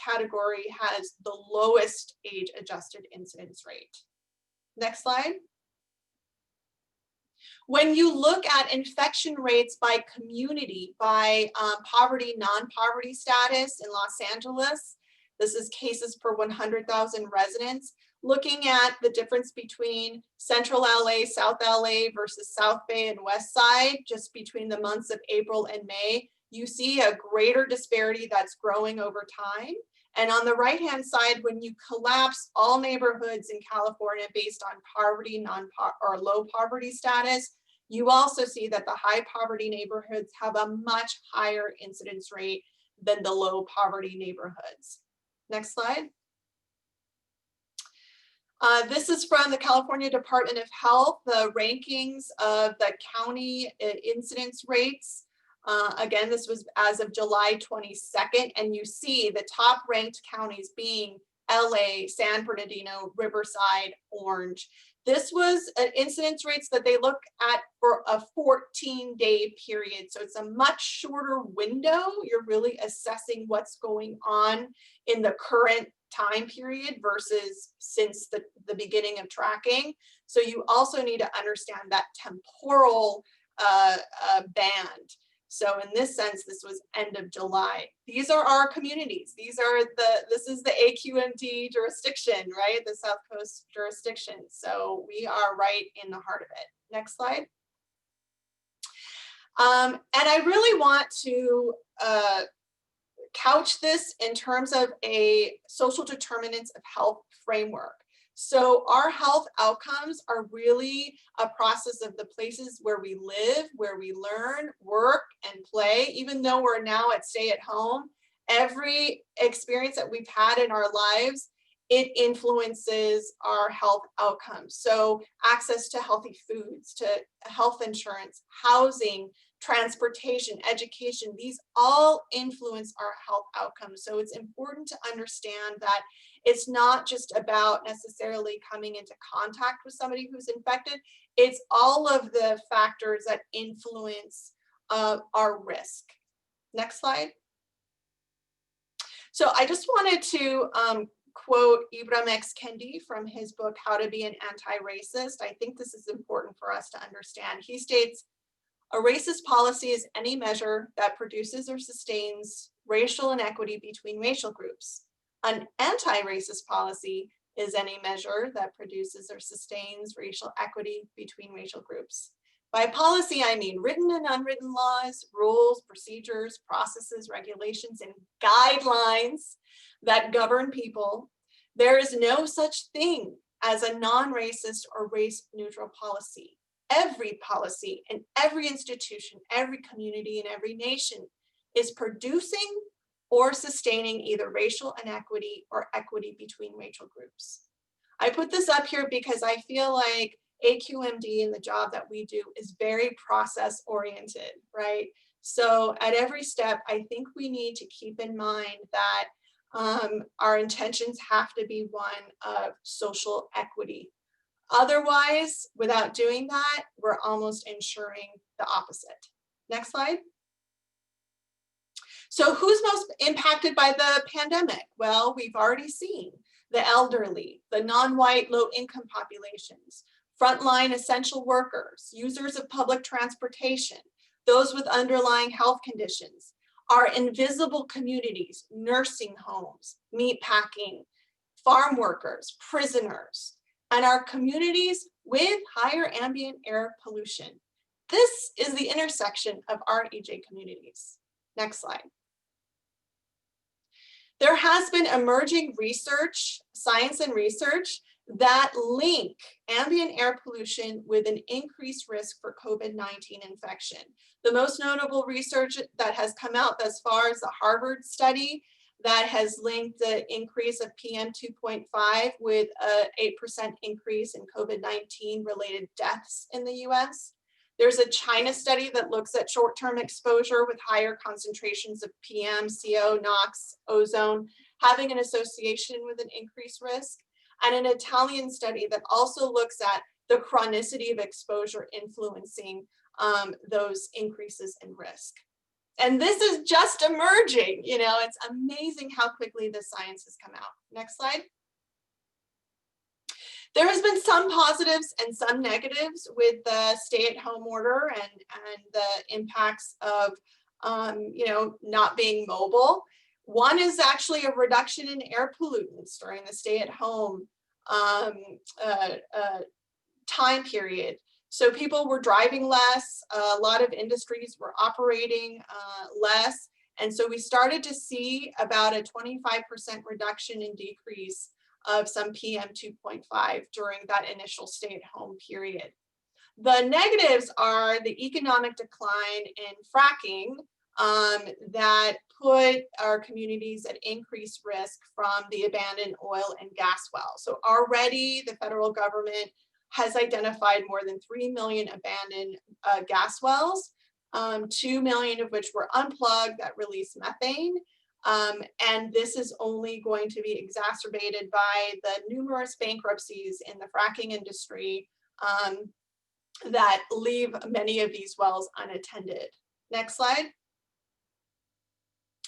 category has the lowest age-adjusted incidence rate. Next slide. When you look at infection rates by community, by poverty, non-poverty status in Los Angeles, this is cases per 100,000 residents, looking at the difference between Central LA, South LA versus South Bay and West Side, just between the months of April and May, you see a greater disparity that's growing over time. And on the right-hand side, when you collapse all neighborhoods in California based on poverty, or low poverty status, you also see that the high poverty neighborhoods have a much higher incidence rate than the low poverty neighborhoods. Next slide. This is from the California Department of Health, the rankings of the county incidence rates. Again, this was as of July 22nd, and you see the top ranked counties being LA, San Bernardino, Riverside, Orange. This was incidence rates that they look at for a 14-day period. So it's a much shorter window. You're really assessing what's going on in the current time period versus since the beginning of tracking. So you also need to understand that temporal band. So in this sense, this was end of July. These are our communities. This is the AQMD jurisdiction, right? The South Coast jurisdiction. So we are right in the heart of it. Next slide. And I really want to couch this in terms of a social determinants of health framework. So our health outcomes are really a process of the places where we live, where we learn, work, and play. Even though we're now at stay at home, every experience that we've had in our lives, it influences our health outcomes. So access to healthy foods, to health insurance, housing, transportation, education, these all influence our health outcomes. So it's important to understand that it's not just about necessarily coming into contact with somebody who's infected. It's all of the factors that influence our risk. Next slide. So I just wanted to quote Ibram X. Kendi from his book, How to Be an Anti-Racist. I think this is important for us to understand. He states, a racist policy is any measure that produces or sustains racial inequity between racial groups. An anti-racist policy is any measure that produces or sustains racial equity between racial groups. By policy, I mean written and unwritten laws, rules, procedures, processes, regulations, and guidelines that govern people. There is no such thing as a non-racist or race-neutral policy. Every policy in every institution, every community, and every nation is producing or sustaining either racial inequity or equity between racial groups. I put this up here because I feel like AQMD and the job that we do is very process oriented, right? So at every step, I think we need to keep in mind that our intentions have to be one of social equity. Otherwise, without doing that, we're almost ensuring the opposite. Next slide. So who's most impacted by the pandemic? Well, we've already seen the elderly, the non-white low-income populations, frontline essential workers, users of public transportation, those with underlying health conditions, our invisible communities, nursing homes, meatpacking, farm workers, prisoners, and our communities with higher ambient air pollution. This is the intersection of our EJ communities. Next slide. There has been emerging research, science and research that link ambient air pollution with an increased risk for COVID-19 infection. The most notable research that has come out thus far is the Harvard study that has linked the increase of PM 2.5 with an 8% increase in COVID-19 related deaths in the US. There's a China study that looks at short-term exposure with higher concentrations of PM, CO, NOx, ozone, having an association with an increased risk. And an Italian study that also looks at the chronicity of exposure influencing those increases in risk. And this is just emerging, you know, it's amazing how quickly the science has come out. Next slide. There has been some positives and some negatives with the stay-at-home order and the impacts of, you know, not being mobile. One is actually a reduction in air pollutants during the stay-at-home time period. So people were driving less, a lot of industries were operating less. And so we started to see about a 25% reduction in decrease of some PM 2.5 during that initial stay-at-home period. The negatives are the economic decline in fracking that put our communities at increased risk from the abandoned oil and gas wells. So already the federal government has identified more than 3 million abandoned gas wells, 2 million of which were unplugged that release methane. And this is only going to be exacerbated by the numerous bankruptcies in the fracking industry that leave many of these wells unattended. Next slide.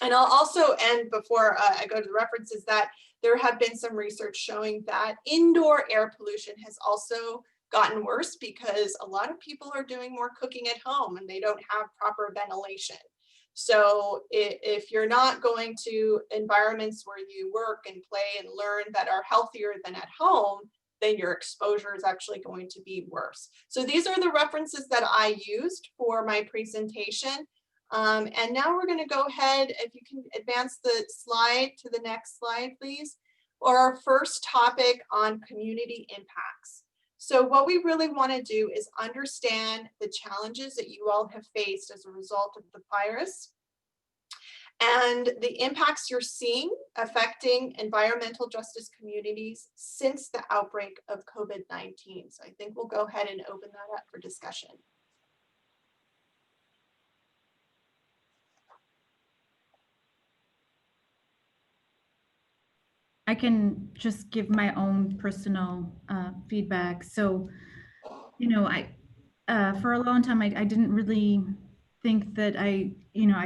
And I'll also end before I go to the references that there have been some research showing that indoor air pollution has also gotten worse because a lot of people are doing more cooking at home and they don't have proper ventilation. So if you're not going to environments where you work and play and learn that are healthier than at home, then your exposure is actually going to be worse. So these are the references that I used for my presentation. And now we're going to go ahead, if you can advance the slide to the next slide, please, or our first topic on community impacts. So what we really want to do is understand the challenges that you all have faced as a result of the virus and the impacts you're seeing affecting environmental justice communities since the outbreak of COVID-19. So I think we'll go ahead and open that up for discussion. I can just give my own personal feedback. So, you know, for a long time, I didn't really think that I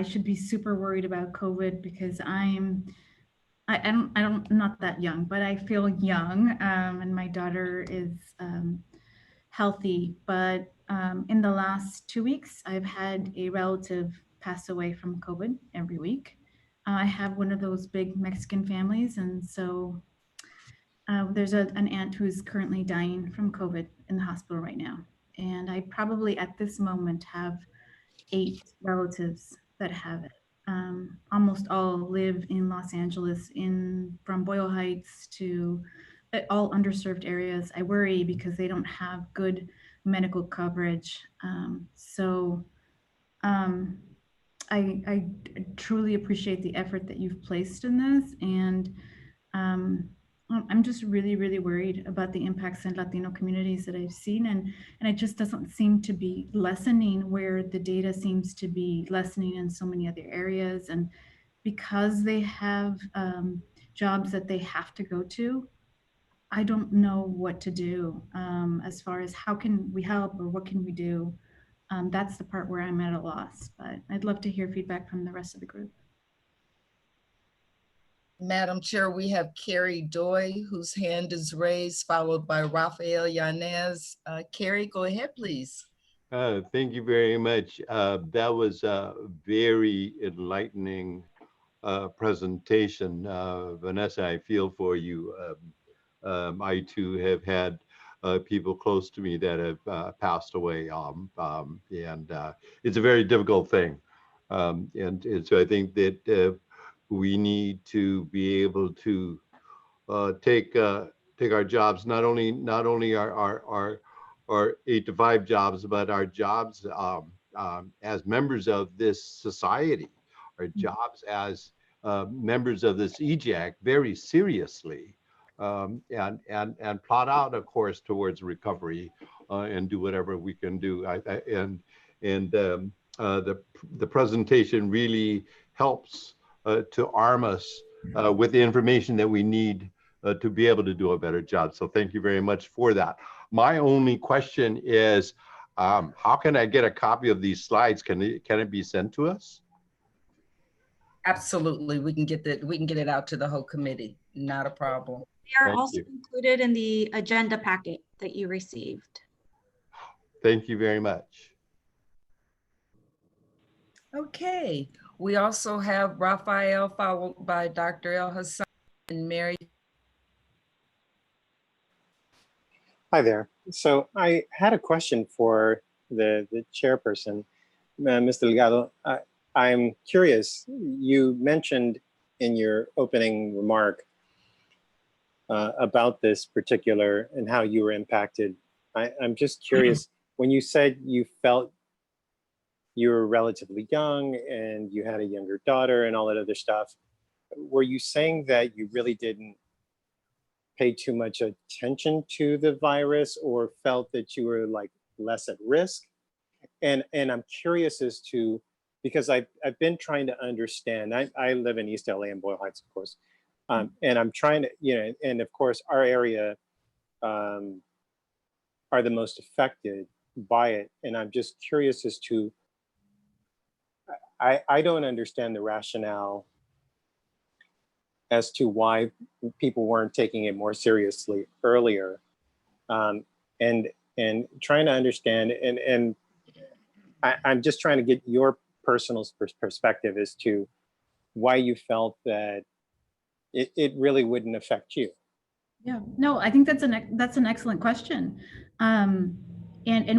should be super worried about COVID because I'm not that young, but I feel young, and my daughter is healthy. But in the last 2 weeks, I've had a relative pass away from COVID every week. I have one of those big Mexican families, and so there's an aunt who's currently dying from COVID in the hospital right now. And I probably at this moment have 8 relatives that have it. Almost all live in Los Angeles, from Boyle Heights to all underserved areas. I worry because they don't have good medical coverage. I truly appreciate the effort that you've placed in this, and I'm just really, really worried about the impacts in Latino communities that I've seen, and it just doesn't seem to be lessening where the data seems to be lessening in so many other areas. And because they have jobs that they have to go to, I don't know what to do as far as how can we help or what can we do. That's the part where I'm at a loss, but I'd love to hear feedback from the rest of the group. Madam Chair, we have Carrie Doy, whose hand is raised, followed by Rafael Yanez. Carrie, go ahead, please. Thank you very much. That was a very enlightening presentation. Vanessa, I feel for you. I too have had people close to me that have passed away, and it's a very difficult thing. And so I think that we need to be able to take our jobs, not only our 8 to 5 jobs, but our jobs as members of this society, our jobs as members of this EJAC very seriously, and plot out a course towards recovery and do whatever we can do. The presentation really helps to arm us with the information that we need to be able to do a better job. So thank you very much for that. My only question is, how can I get a copy of these slides? Can it be sent to us? Absolutely, we can get it out to the whole committee. Not a problem. They are also included in the agenda packet that you received. Thank you very much. Okay, we also have Rafael, followed by Dr. El Hassan and Mary. Hi there. So I had a question for the chairperson, Ms. Delgado. I'm curious, you mentioned in your opening remark about this particular and how you were impacted. I'm just curious, when you said you felt you were relatively young and you had a younger daughter and all that other stuff. Were you saying that you really didn't pay too much attention to the virus or felt that you were like less at risk? And I'm curious as to, because I've been trying to understand, I live in East LA and Boyle Heights, of course. And I'm trying to, you know, and of course our area are the most affected by it. And I'm just curious as to, I don't understand the rationale as to why people weren't taking it more seriously earlier. And trying to understand, and I'm just trying to get your personal perspective as to why you felt that it really wouldn't affect you. Yeah, no, I think that's an excellent question. And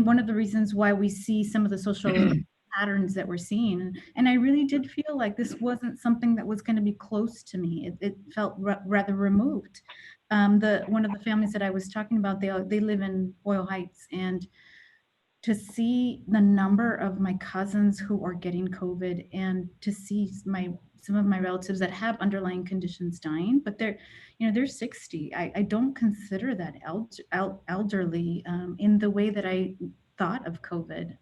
one of the reasons why we see some of the social patterns that we're seeing. And I really did feel like this wasn't something that was going to be close to me. It felt rather removed. One of the families that I was talking about, they live in Boyle Heights, and to see the number of my cousins who are getting COVID, and to see some of my relatives that have underlying conditions dying, but they're 60. I don't consider that elderly in the way that I thought of COVID.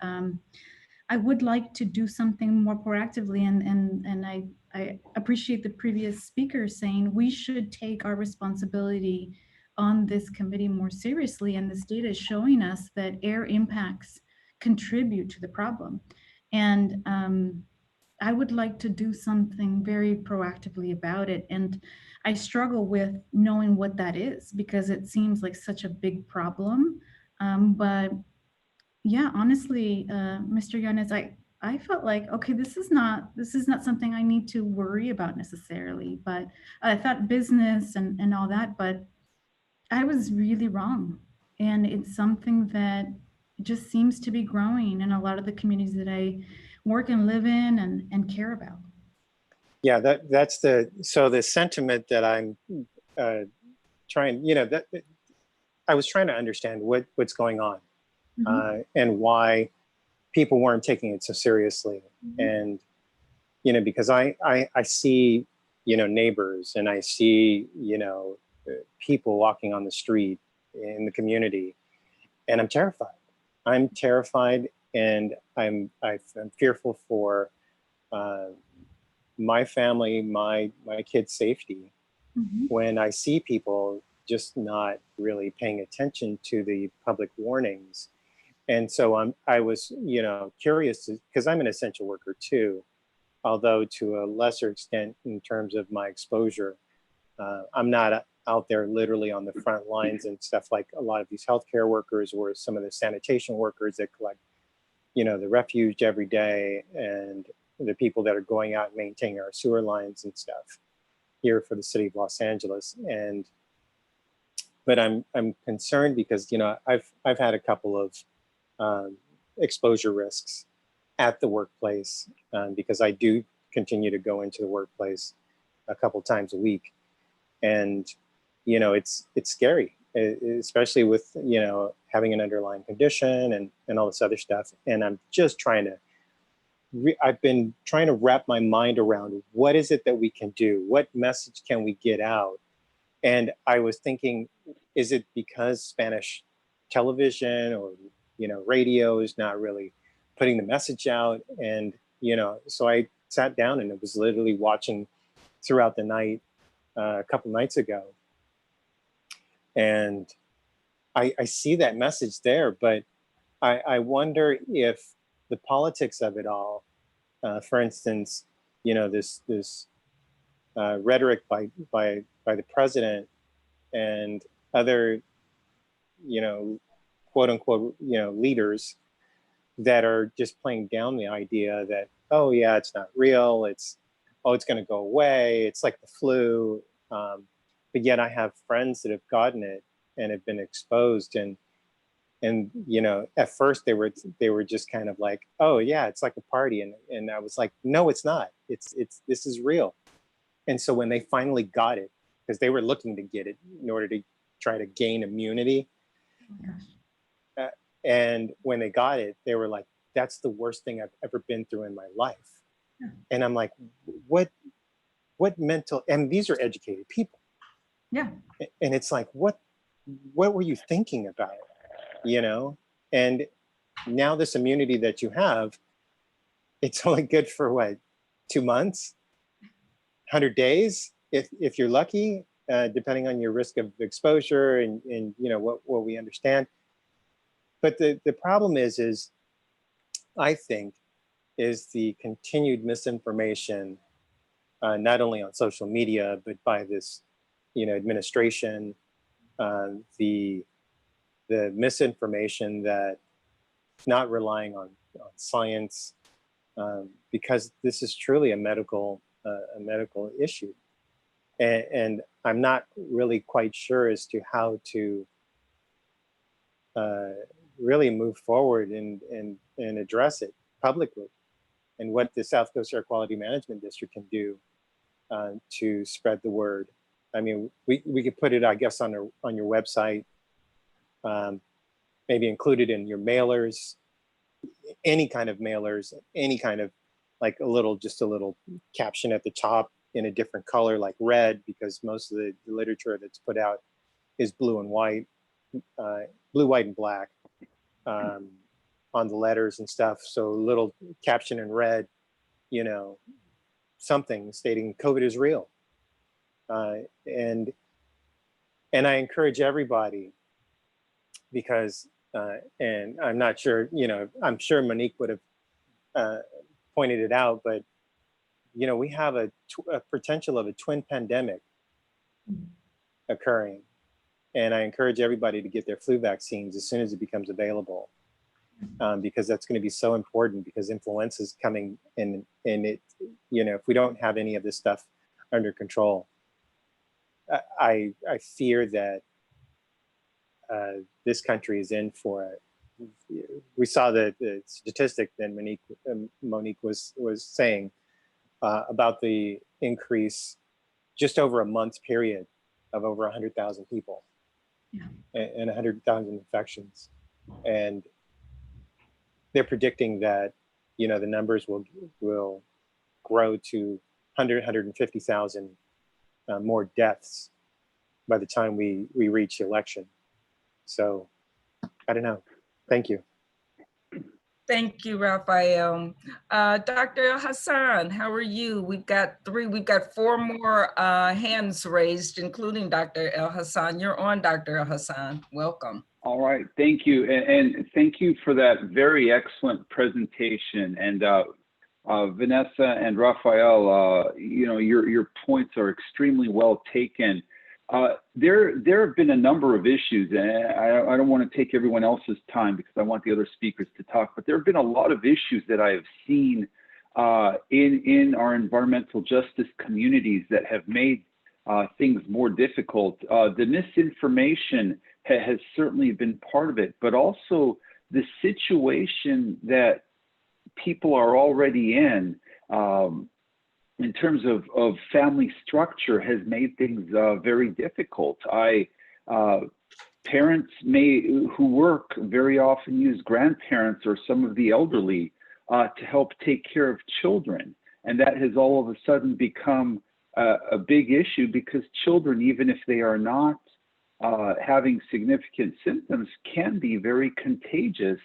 I would like to do something more proactively, and I appreciate the previous speaker saying we should take our responsibility on this committee more seriously, and this data is showing us that air impacts contribute to the problem. And I would like to do something very proactively about it. And I struggle with knowing what that is, because it seems like such a big problem. But yeah, honestly, Mr. Yanez, I felt like, okay, this is not something I need to worry about necessarily, but I thought business and all that, but I was really wrong. And it's something that just seems to be growing in a lot of the communities that I work and live in and care about. Yeah, that's the sentiment that I'm trying, that I was trying to understand what's going on. And why people weren't taking it so seriously. And, because I see, neighbors, and I see, people walking on the street in the community, and I'm terrified. I'm terrified, and I'm fearful for my family, my kids' safety, when I see people just not really paying attention to the public warnings. And so I was, curious, because I'm an essential worker too, although to a lesser extent in terms of my exposure. I'm not out there literally on the front lines and stuff like a lot of these healthcare workers or some of the sanitation workers that collect, the refuge every day, and the people that are going out and maintaining our sewer lines and stuff here for the city of Los Angeles. But I'm concerned because, I've had a couple of exposure risks at the workplace, because I do continue to go into the workplace a couple times a week. And, it's scary, especially with, having an underlying condition and all this other stuff. And I'm just trying to, I've been trying to wrap my mind around what is it that we can do? What message can we get out? And I was thinking, is it because Spanish television or, radio is not really putting the message out? And, so I sat down and it was literally watching throughout the night, a couple nights ago. And I see that message there, but I wonder if the politics of it all, for instance, this rhetoric by the president and other, quote unquote, leaders that are just playing down the idea that, oh yeah, it's not real. It's going to go away. It's like the flu. But yet I have friends that have gotten it and have been exposed, and at first they were just kind of like, oh yeah, it's like a party, and I was like, no, it's not. This is real. And so when they finally got it, because they were looking to get it in order to try to gain immunity, and when they got it, they were like, that's the worst thing I've ever been through in my life. And I'm like, what mental, and these are educated people. Yeah. And it's like, what were you thinking about? You know? And now this immunity that you have, it's only good for what, 2 months, 100 days, if you're lucky, depending on your risk of exposure and you know what we understand. But the problem is I think, is the continued misinformation, not only on social media, but by this, you know, administration, the misinformation that not relying on science, because this is truly a medical issue. And I'm not really quite sure as to how to really move forward and address it publicly, and what the South Coast Air Quality Management District can do to spread the word. I mean, we could put it, I guess, on your website, maybe include it in your mailers, any kind of mailers, any kind of, like just a little caption at the top in a different color, like red, because most of the literature that's put out is blue and white, blue, white, and black on the letters and stuff. So a little caption in red, you know, something stating COVID is real. And I encourage everybody, because, and I'm not sure, you know, I'm sure Monique would have pointed it out, but, you know, we have a potential of a twin pandemic occurring. And I encourage everybody to get their flu vaccines as soon as it becomes available, because that's going to be so important, because influenza is coming and it, you know, if we don't have any of this stuff under control, I fear that this country is in for it. We saw the statistic that Monique was saying about the increase just over a month's period of over 100,000 people, and 100,000 infections. And they're predicting that, you know, the numbers will grow to 150,000 more deaths by the time we reach the election. So I don't know. Thank you. Thank you, Raphael. Dr. El Hassan, how are you? We've got 4 more hands raised, including Dr. El Hassan. You're on, Dr. El Hassan. Welcome. All right, thank you. And thank you for that very excellent presentation. And Vanessa and Raphael, you know, your points are extremely well taken. There have been a number of issues, and I don't want to take everyone else's time because I want the other speakers to talk, but there have been a lot of issues that I have seen in our environmental justice communities that have made things more difficult. The misinformation has certainly been part of it, but also the situation that people are already in terms of family structure has made things very difficult. Parents who work very often use grandparents or some of the elderly to help take care of children. And that has all of a sudden become a big issue, because children, even if they are not having significant symptoms, can be very contagious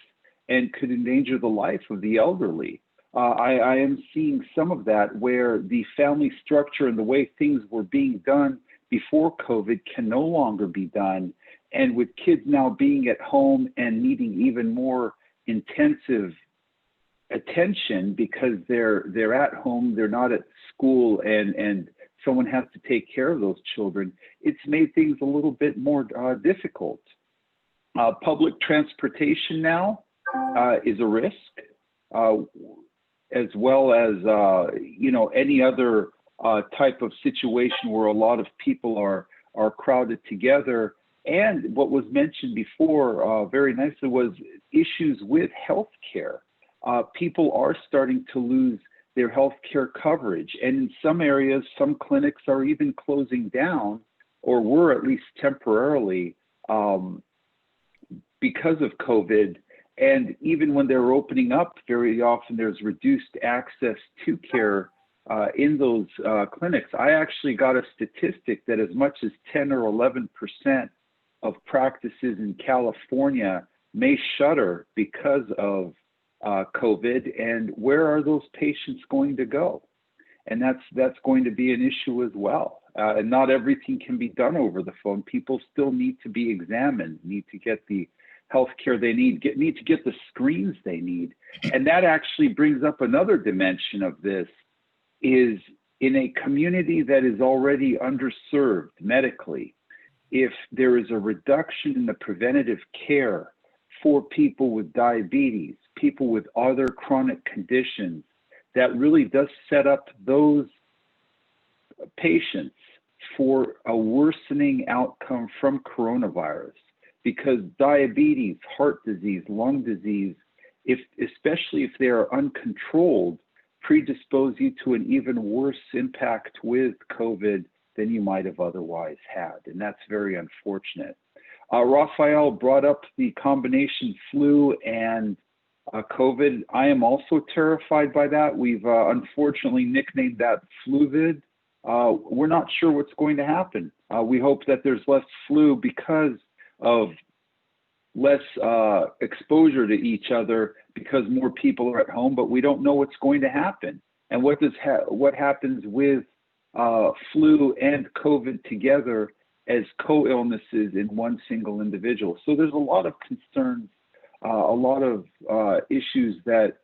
and could endanger the life of the elderly. I am seeing some of that, where the family structure and the way things were being done before COVID can no longer be done. And with kids now being at home and needing even more intensive attention because they're at home, they're not at school, and someone has to take care of those children, it's made things a little bit more difficult. Public transportation now is a risk, as well as you know, any other type of situation where a lot of people are crowded together. And what was mentioned before very nicely was issues with healthcare. People are starting to lose their healthcare coverage, and in some areas, some clinics are even closing down, or were at least temporarily, because of COVID. And even when they're opening up, very often there's reduced access to care in those clinics. I actually got a statistic that as much as 10 or 11% of practices in California may shutter because of COVID. And where are those patients going to go? And that's going to be an issue as well. And not everything can be done over the phone. People still need to be examined, need to get the health care they need to get the screens they need. And that actually brings up another dimension of this, is in a community that is already underserved medically, if there is a reduction in the preventative care for people with diabetes, people with other chronic conditions, that really does set up those patients for a worsening outcome from coronavirus. Because diabetes, heart disease, lung disease, especially if they are uncontrolled, predispose you to an even worse impact with COVID than you might have otherwise had. And that's very unfortunate. Raphael brought up the combination flu and COVID. I am also terrified by that. We've unfortunately nicknamed that Fluvid. We're not sure what's going to happen. We hope that there's less flu because of less exposure to each other, because more people are at home, but we don't know what's going to happen. And what happens with flu and COVID together as co-illnesses in one single individual. So there's a lot of concerns, a lot of issues that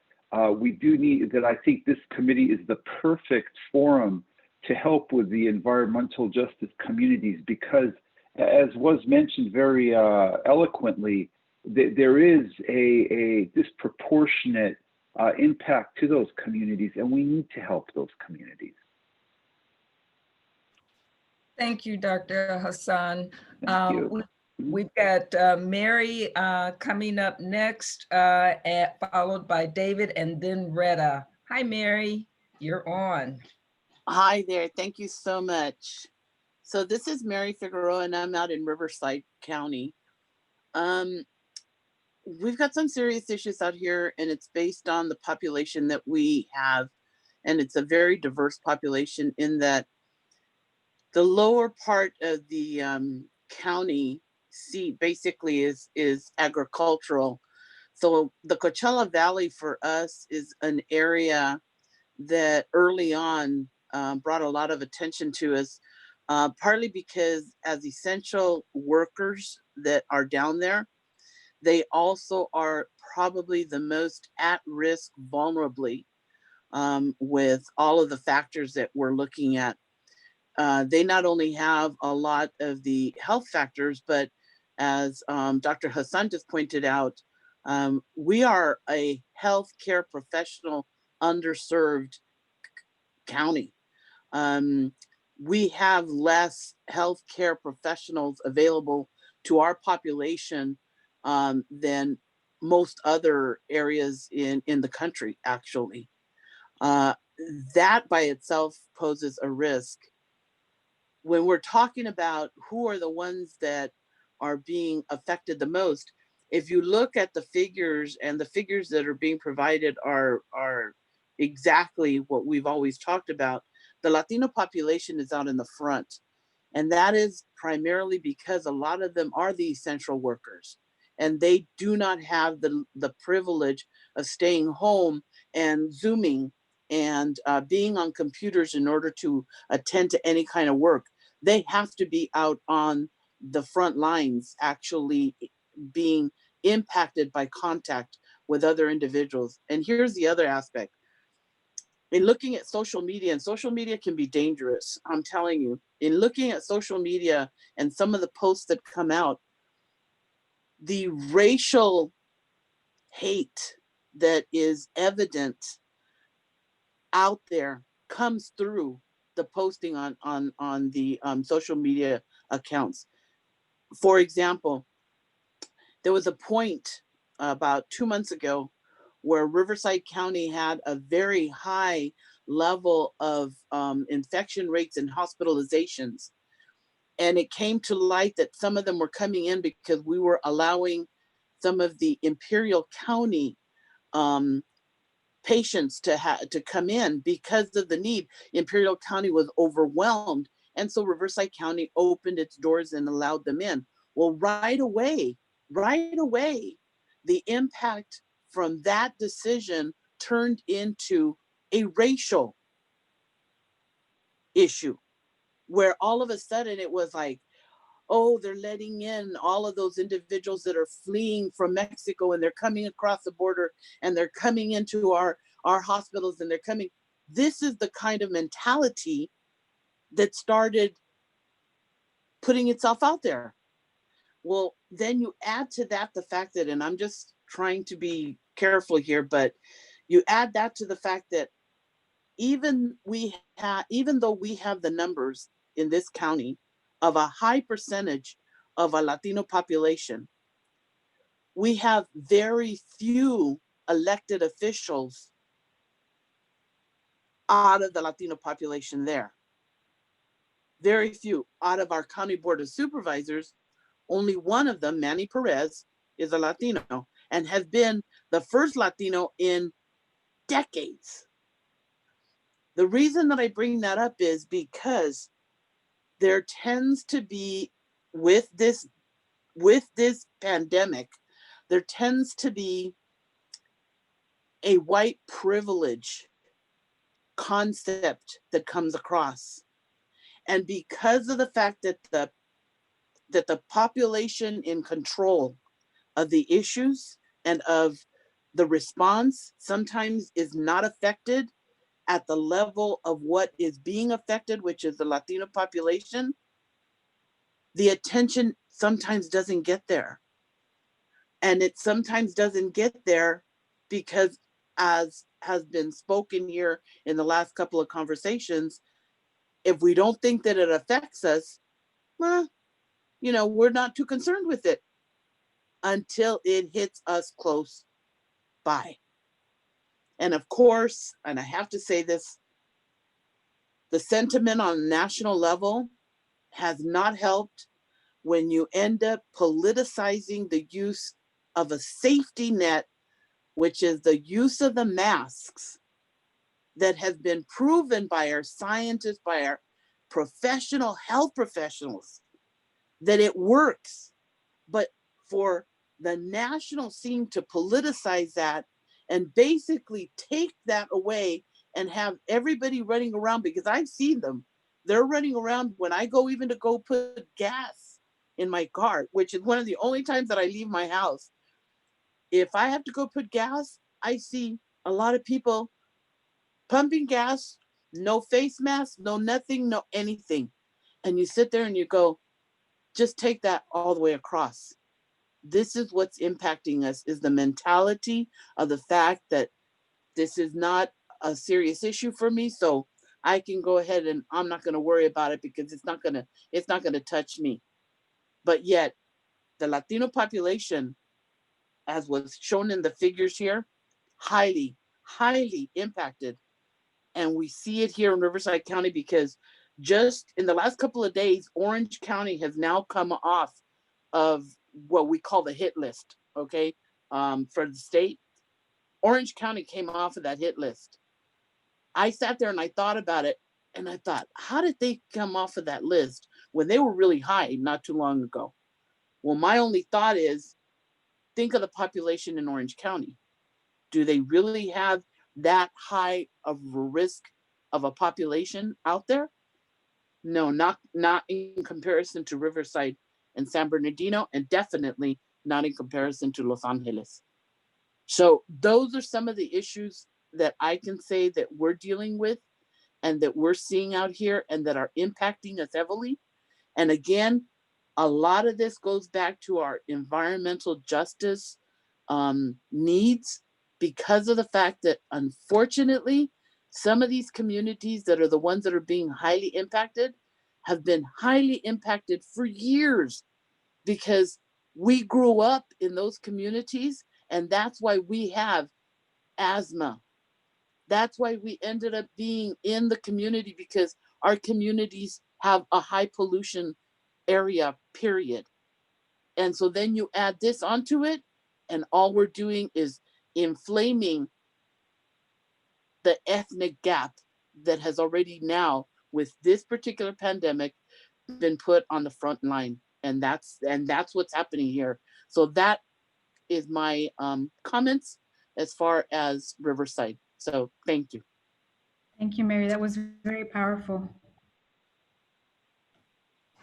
we do need, that I think this committee is the perfect forum to help with the environmental justice communities, because as was mentioned very eloquently, there is a disproportionate impact to those communities, and we need to help those communities. Thank you, Dr. Hassan. Thank you. We've got Mary coming up next, followed by David and then Retta. Hi, Mary, you're on. Hi there. Thank you so much. So this is Mary Figueroa, and I'm out in Riverside County. We've got some serious issues out here, and it's based on the population that we have. And it's a very diverse population in that the lower part of the county seat basically is agricultural. So the Coachella Valley for us is an area that early on brought a lot of attention to us, partly because as essential workers that are down there, they also are probably the most at risk vulnerably with all of the factors that we're looking at. They not only have a lot of the health factors, but as Dr. Hassan just pointed out, we are a healthcare professional underserved county. We have less healthcare professionals available to our population than most other areas in the country, actually. That by itself poses a risk. When we're talking about who are the ones that are being affected the most, if you look at the figures, and the figures that are being provided are exactly what we've always talked about, the Latino population is out in the front. And that is primarily because a lot of them are the essential workers, and they do not have the privilege of staying home and Zooming and being on computers in order to attend to any kind of work. They have to be out on the front lines, actually being impacted by contact with other individuals. And here's the other aspect. In looking at social media, and social media can be dangerous, I'm telling you, in looking at social media and some of the posts that come out, the racial hate that is evident out there comes through the posting on the social media accounts. For example, there was a point about 2 months ago where Riverside County had a very high level of infection rates and hospitalizations. And it came to light that some of them were coming in because we were allowing some of the Imperial County patients to come in because of the need. Imperial County was overwhelmed, and so Riverside County opened its doors and allowed them in. Well, right away, the impact from that decision turned into a racial issue, where all of a sudden it was like, oh, they're letting in all of those individuals that are fleeing from Mexico, and they're coming across the border, and they're coming into our hospitals, and they're coming. This is the kind of mentality that started putting itself out there. Well, then you add to that the fact that, and I'm just trying to be careful here, but you add that to the fact that even though we have the numbers in this county of a high percentage of a Latino population, we have very few elected officials out of the Latino population there. Very few. Out of our county board of supervisors, only one of them, Manny Perez, is a Latino and has been the first Latino in decades. The reason that I bring that up is because there tends to be, with this pandemic, there tends to be a white privilege concept that comes across. And because of the fact that the population in control of the issues and of the response sometimes is not affected at the level of what is being affected, which is the Latino population, the attention sometimes doesn't get there. And it sometimes doesn't get there because, as has been spoken here in the last couple of conversations, if we don't think that it affects us, well, we're not too concerned with it until it hits us close by. And of course, and I have to say this, the sentiment on a national level has not helped when you end up politicizing the use of a safety net, which is the use of the masks that has been proven by our scientists, by our professional health professionals, that it works. But for the national scene to politicize that and basically take that away and have everybody running around, because I've seen them, they're running around when I go even to go put gas in my car, which is one of the only times that I leave my house. If I have to go put gas, I see a lot of people pumping gas, no face mask, no nothing, no anything. And you sit there and you go, just take that all the way across. This is what's impacting us, is the mentality of the fact that this is not a serious issue for me, so I can go ahead and I'm not going to worry about it because it's not going to touch me. But yet the Latino population, as was shown in the figures here, highly impacted. And we see it here in Riverside County because just in the last couple of days, Orange County has now come off of what we call the hit list, okay, for the state. Orange County came off of that hit list. I sat there and I thought about it, and I thought, how did they come off of that list when they were really high not too long ago? Well, my only thought is, think of the population in Orange County. Do they really have that high of a risk of a population out there? No, not in comparison to Riverside and San Bernardino, and definitely not in comparison to Los Angeles. So those are some of the issues that I can say that we're dealing with and that we're seeing out here and that are impacting us heavily. And again, a lot of this goes back to our environmental justice needs, because of the fact that, unfortunately, some of these communities that are the ones that are being highly impacted have been highly impacted for years, because we grew up in those communities, and that's why we have asthma. That's why we ended up being in the community, because our communities have a high pollution area, period. And so then you add this onto it, And all we're doing is inflaming the ethnic gap that has already now, with this particular pandemic, been put on the front line. And that's what's happening here. So that is my comments as far as Riverside. So thank you. Thank you, Mary. That was very powerful.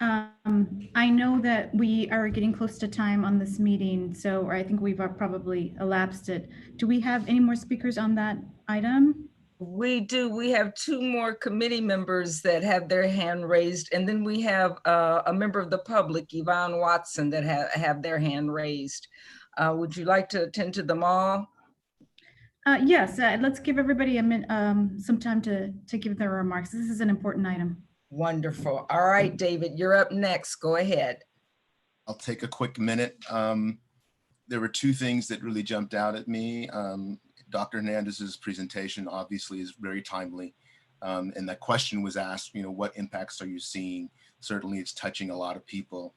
I know that we are getting close to time on this meeting, so or I think we've probably elapsed it. Do we have any more speakers on that item? We do. We have two more committee members that have their hand raised, and then we have a member of the public, Yvonne Watson, that have their hand raised. Would you like to attend to them all? Yes, let's give everybody some time to give their remarks. This is an important item. Wonderful. All right, David, you're up next. Go ahead. I'll take a quick minute. There were two things that really jumped out at me. Dr. Hernandez's presentation obviously is very timely. And that question was asked, what impacts are you seeing? Certainly it's touching a lot of people.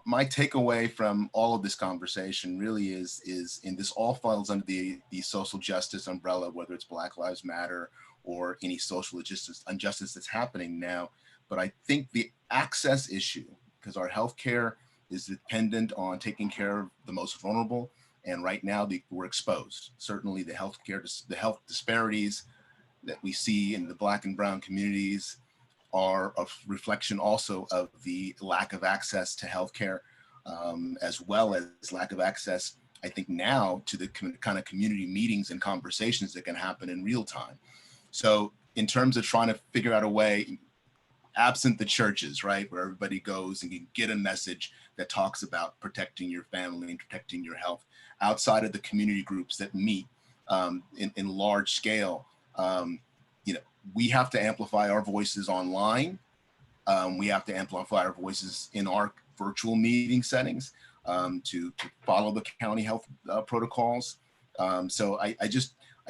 My takeaway from all of this conversation really is, and this all falls under the social justice umbrella, whether it's Black Lives Matter or any social injustice that's happening now. But I think the access issue, because our healthcare is dependent on taking care of the most vulnerable, and right now we're exposed. Certainly the health disparities that we see in the Black and Brown communities are a reflection also of the lack of access to healthcare, as well as lack of access, I think now, to the kind of community meetings and conversations that can happen in real time. So in terms of trying to figure out a way, absent the churches, right, where everybody goes and can get a message that talks about protecting your family and protecting your health, outside of the community groups that meet in large scale, we have to amplify our voices online. We have to amplify our voices in our virtual meeting settings to follow the county health protocols. So I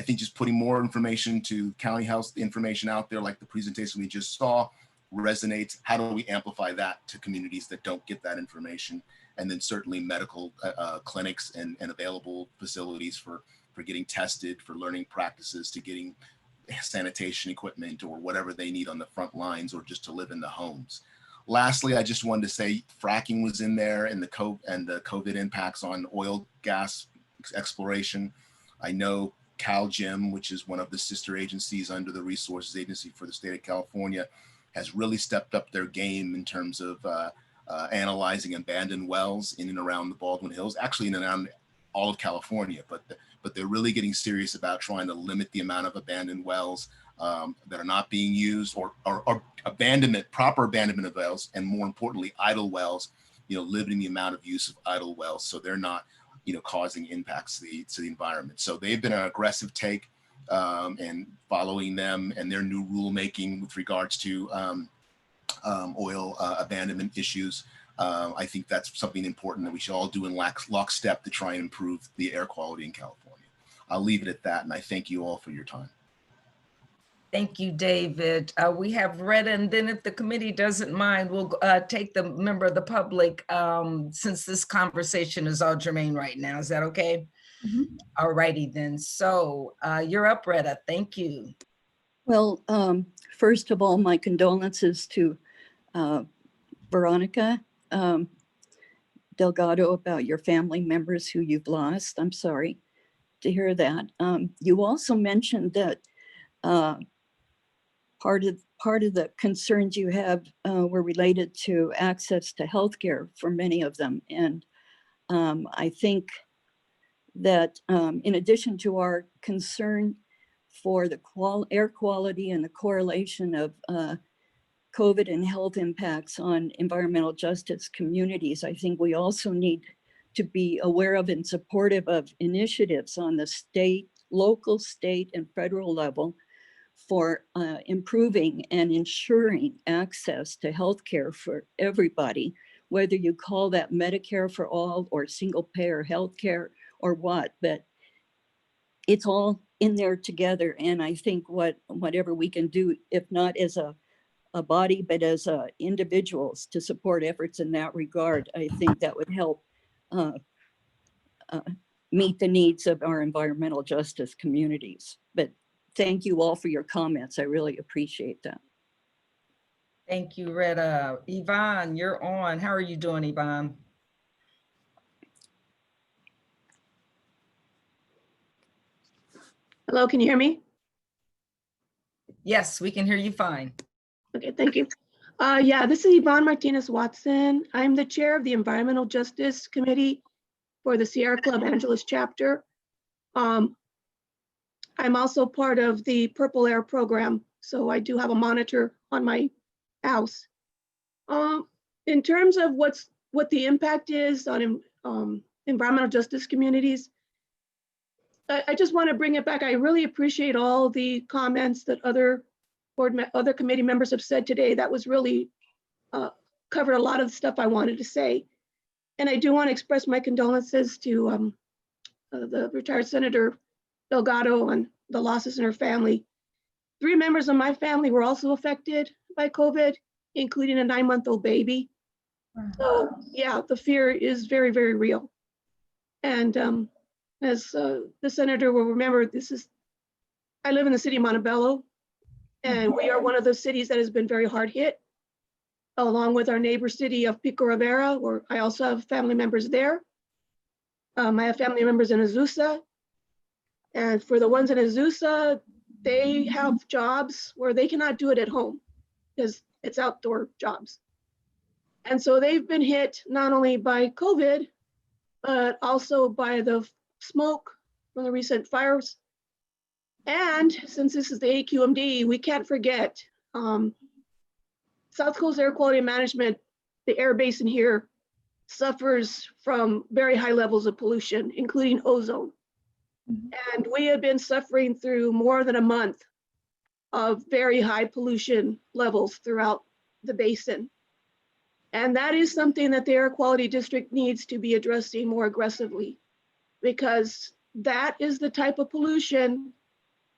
think just putting more information to county health information out there, like the presentation we just saw, resonates. How do we amplify that to communities that don't get that information? And then certainly medical clinics and available facilities for getting tested, for learning practices, to getting sanitation equipment or whatever they need on the front lines, or just to live in the homes. Lastly, I just wanted to say fracking was in there, and the COVID impacts on oil gas exploration. I know CalGEM, which is one of the sister agencies under the Resources Agency for the state of California, has really stepped up their game in terms of analyzing abandoned wells in and around the Baldwin Hills, actually in and around all of California, but they're really getting serious about trying to limit the amount of abandoned wells that are not being used, or proper abandonment of wells, and more importantly, idle wells, limiting the amount of use of idle wells so they're not, causing impacts to the environment. So they've been an aggressive take, and following them and their new rulemaking with regards to oil abandonment issues. I think that's something important that we should all do in lockstep to try and improve the air quality in California. I'll leave it at that, and I thank you all for your time. Thank you, David. We have Retta, and then if the committee doesn't mind, we'll take the member of the public, since this conversation is all germane right now. Is that okay? Mm-hmm. All righty then. So you're up, Retta. Thank you. Well, first of all, my condolences to Veronica Delgado about your family members who you've lost. I'm sorry to hear that. You also mentioned that part of the concerns you have were related to access to healthcare for many of them. And I think that in addition to our concern for the air quality and the correlation of COVID and health impacts on environmental justice communities, I think we also need to be aware of and supportive of initiatives on the state, local, state, and federal level for improving and ensuring access to healthcare for everybody, whether you call that Medicare for all or single payer healthcare or what, but it's all in there together. And I think whatever we can do, if not as a body, but as individuals, to support efforts in that regard, I think that would help meet the needs of our environmental justice communities. But thank you all for your comments. I really appreciate that. Thank you, Retta. Yvonne, you're on. How are you doing, Yvonne? Hello, can you hear me? Yes, we can hear you fine. Okay, thank you. Yeah, this is Yvonne Martinez Watson. I'm the chair of the Environmental Justice Committee for the Sierra Club Angeles chapter. I'm also part of the Purple Air program, so I do have a monitor on my house. In terms of what the impact is on environmental justice communities, I just want to bring it back. I really appreciate all the comments that other committee members have said today. That was really covered a lot of the stuff I wanted to say. And I do want to express my condolences to the retired Senator Delgado and the losses in her family. 3 members of my family were also affected by COVID, including a 9-month-old baby. So yeah, the fear is very, very real. And as the senator will remember, I live in the city of Montebello, and we are one of those cities that has been very hard hit, along with our neighbor city of Pico Rivera, where I also have family members there. I have family members in Azusa. And for the ones in Azusa, they have jobs where they cannot do it at home because it's outdoor jobs. And so they've been hit not only by COVID, but also by the smoke from the recent fires. And since this is the AQMD, we can't forget South Coast Air Quality Management, the air basin here suffers from very high levels of pollution, including ozone. And we have been suffering through more than a month of very high pollution levels throughout the basin. And that is something that the Air Quality District needs to be addressing more aggressively, because that is the type of pollution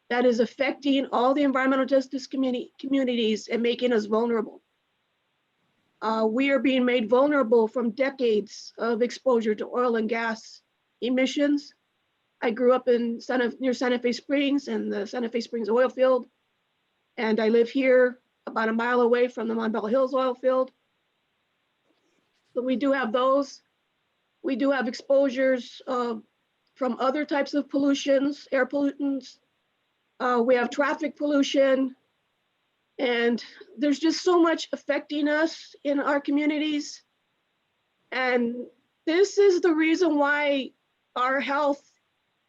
that is affecting all the environmental justice communities and making us vulnerable. We are being made vulnerable from decades of exposure to oil and gas emissions. I grew up in near Santa Fe Springs and the Santa Fe Springs oil field. And I live here about a mile away from the Montebello Hills oil field. So we do have those. We do have exposures from other types of pollutions, air pollutants. We have traffic pollution. And there's just so much affecting us in our communities. And this is the reason why our health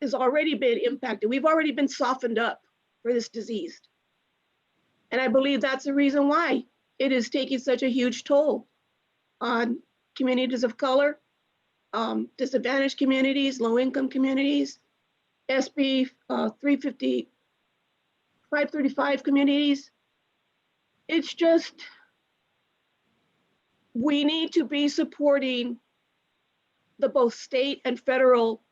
has already been impacted. We've already been softened up for this disease. And I believe that's the reason why it is taking such a huge toll on communities of color, disadvantaged communities, low-income communities, SB 535 communities. It's just, we need to be supporting the both state and federal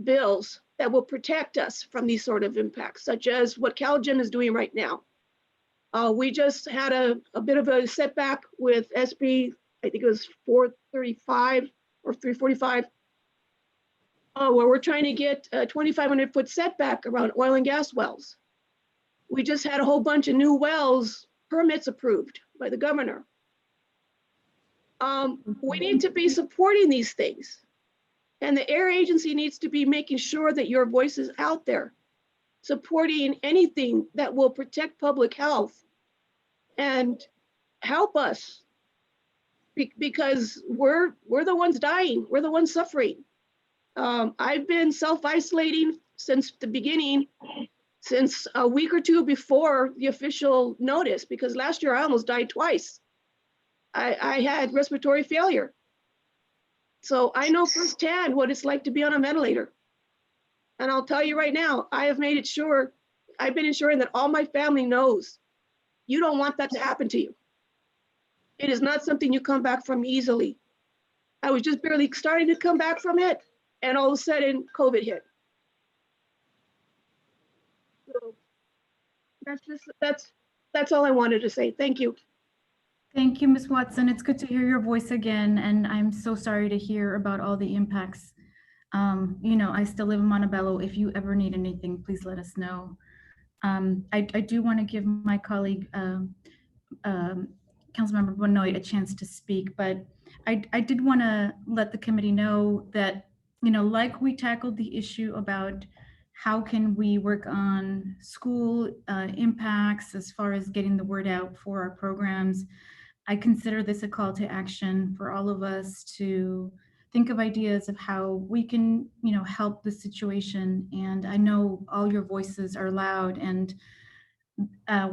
bills that will protect us from these sort of impacts, such as what CalGEM is doing right now. We just had a bit of a setback with SB, I think it was 435 or 345, where we're trying to get a 2,500 foot setback around oil and gas wells. We just had a whole bunch of new wells permits approved by the governor. We need to be supporting these things. And the air agency needs to be making sure that your voice is out there, supporting anything that will protect public health and help us, because we're the ones dying, we're the ones suffering. I've been self-isolating since the beginning, since a week or two before the official notice, because last year I almost died twice. I had respiratory failure. So I know firsthand what it's like to be on a ventilator. And I'll tell you right now, I have made it sure, I've been ensuring that all my family knows you don't want that to happen to you. It is not something you come back from easily. I was just barely starting to come back from it, and all of a sudden COVID hit. So that's all I wanted to say. Thank you. Thank you, Ms. Watson. It's good to hear your voice again, and I'm so sorry to hear about all the impacts You know, I still live in Montebello. If you ever need anything, please let us know. I do want to give my colleague, Councilmember Benoit, a chance to speak, but I did want to let the committee know that, you know, like we tackled the issue about how can we work on school impacts as far as getting the word out for our programs. I consider this a call to action for all of us to think of ideas of how we can, you know, help the situation. And I know all your voices are loud, and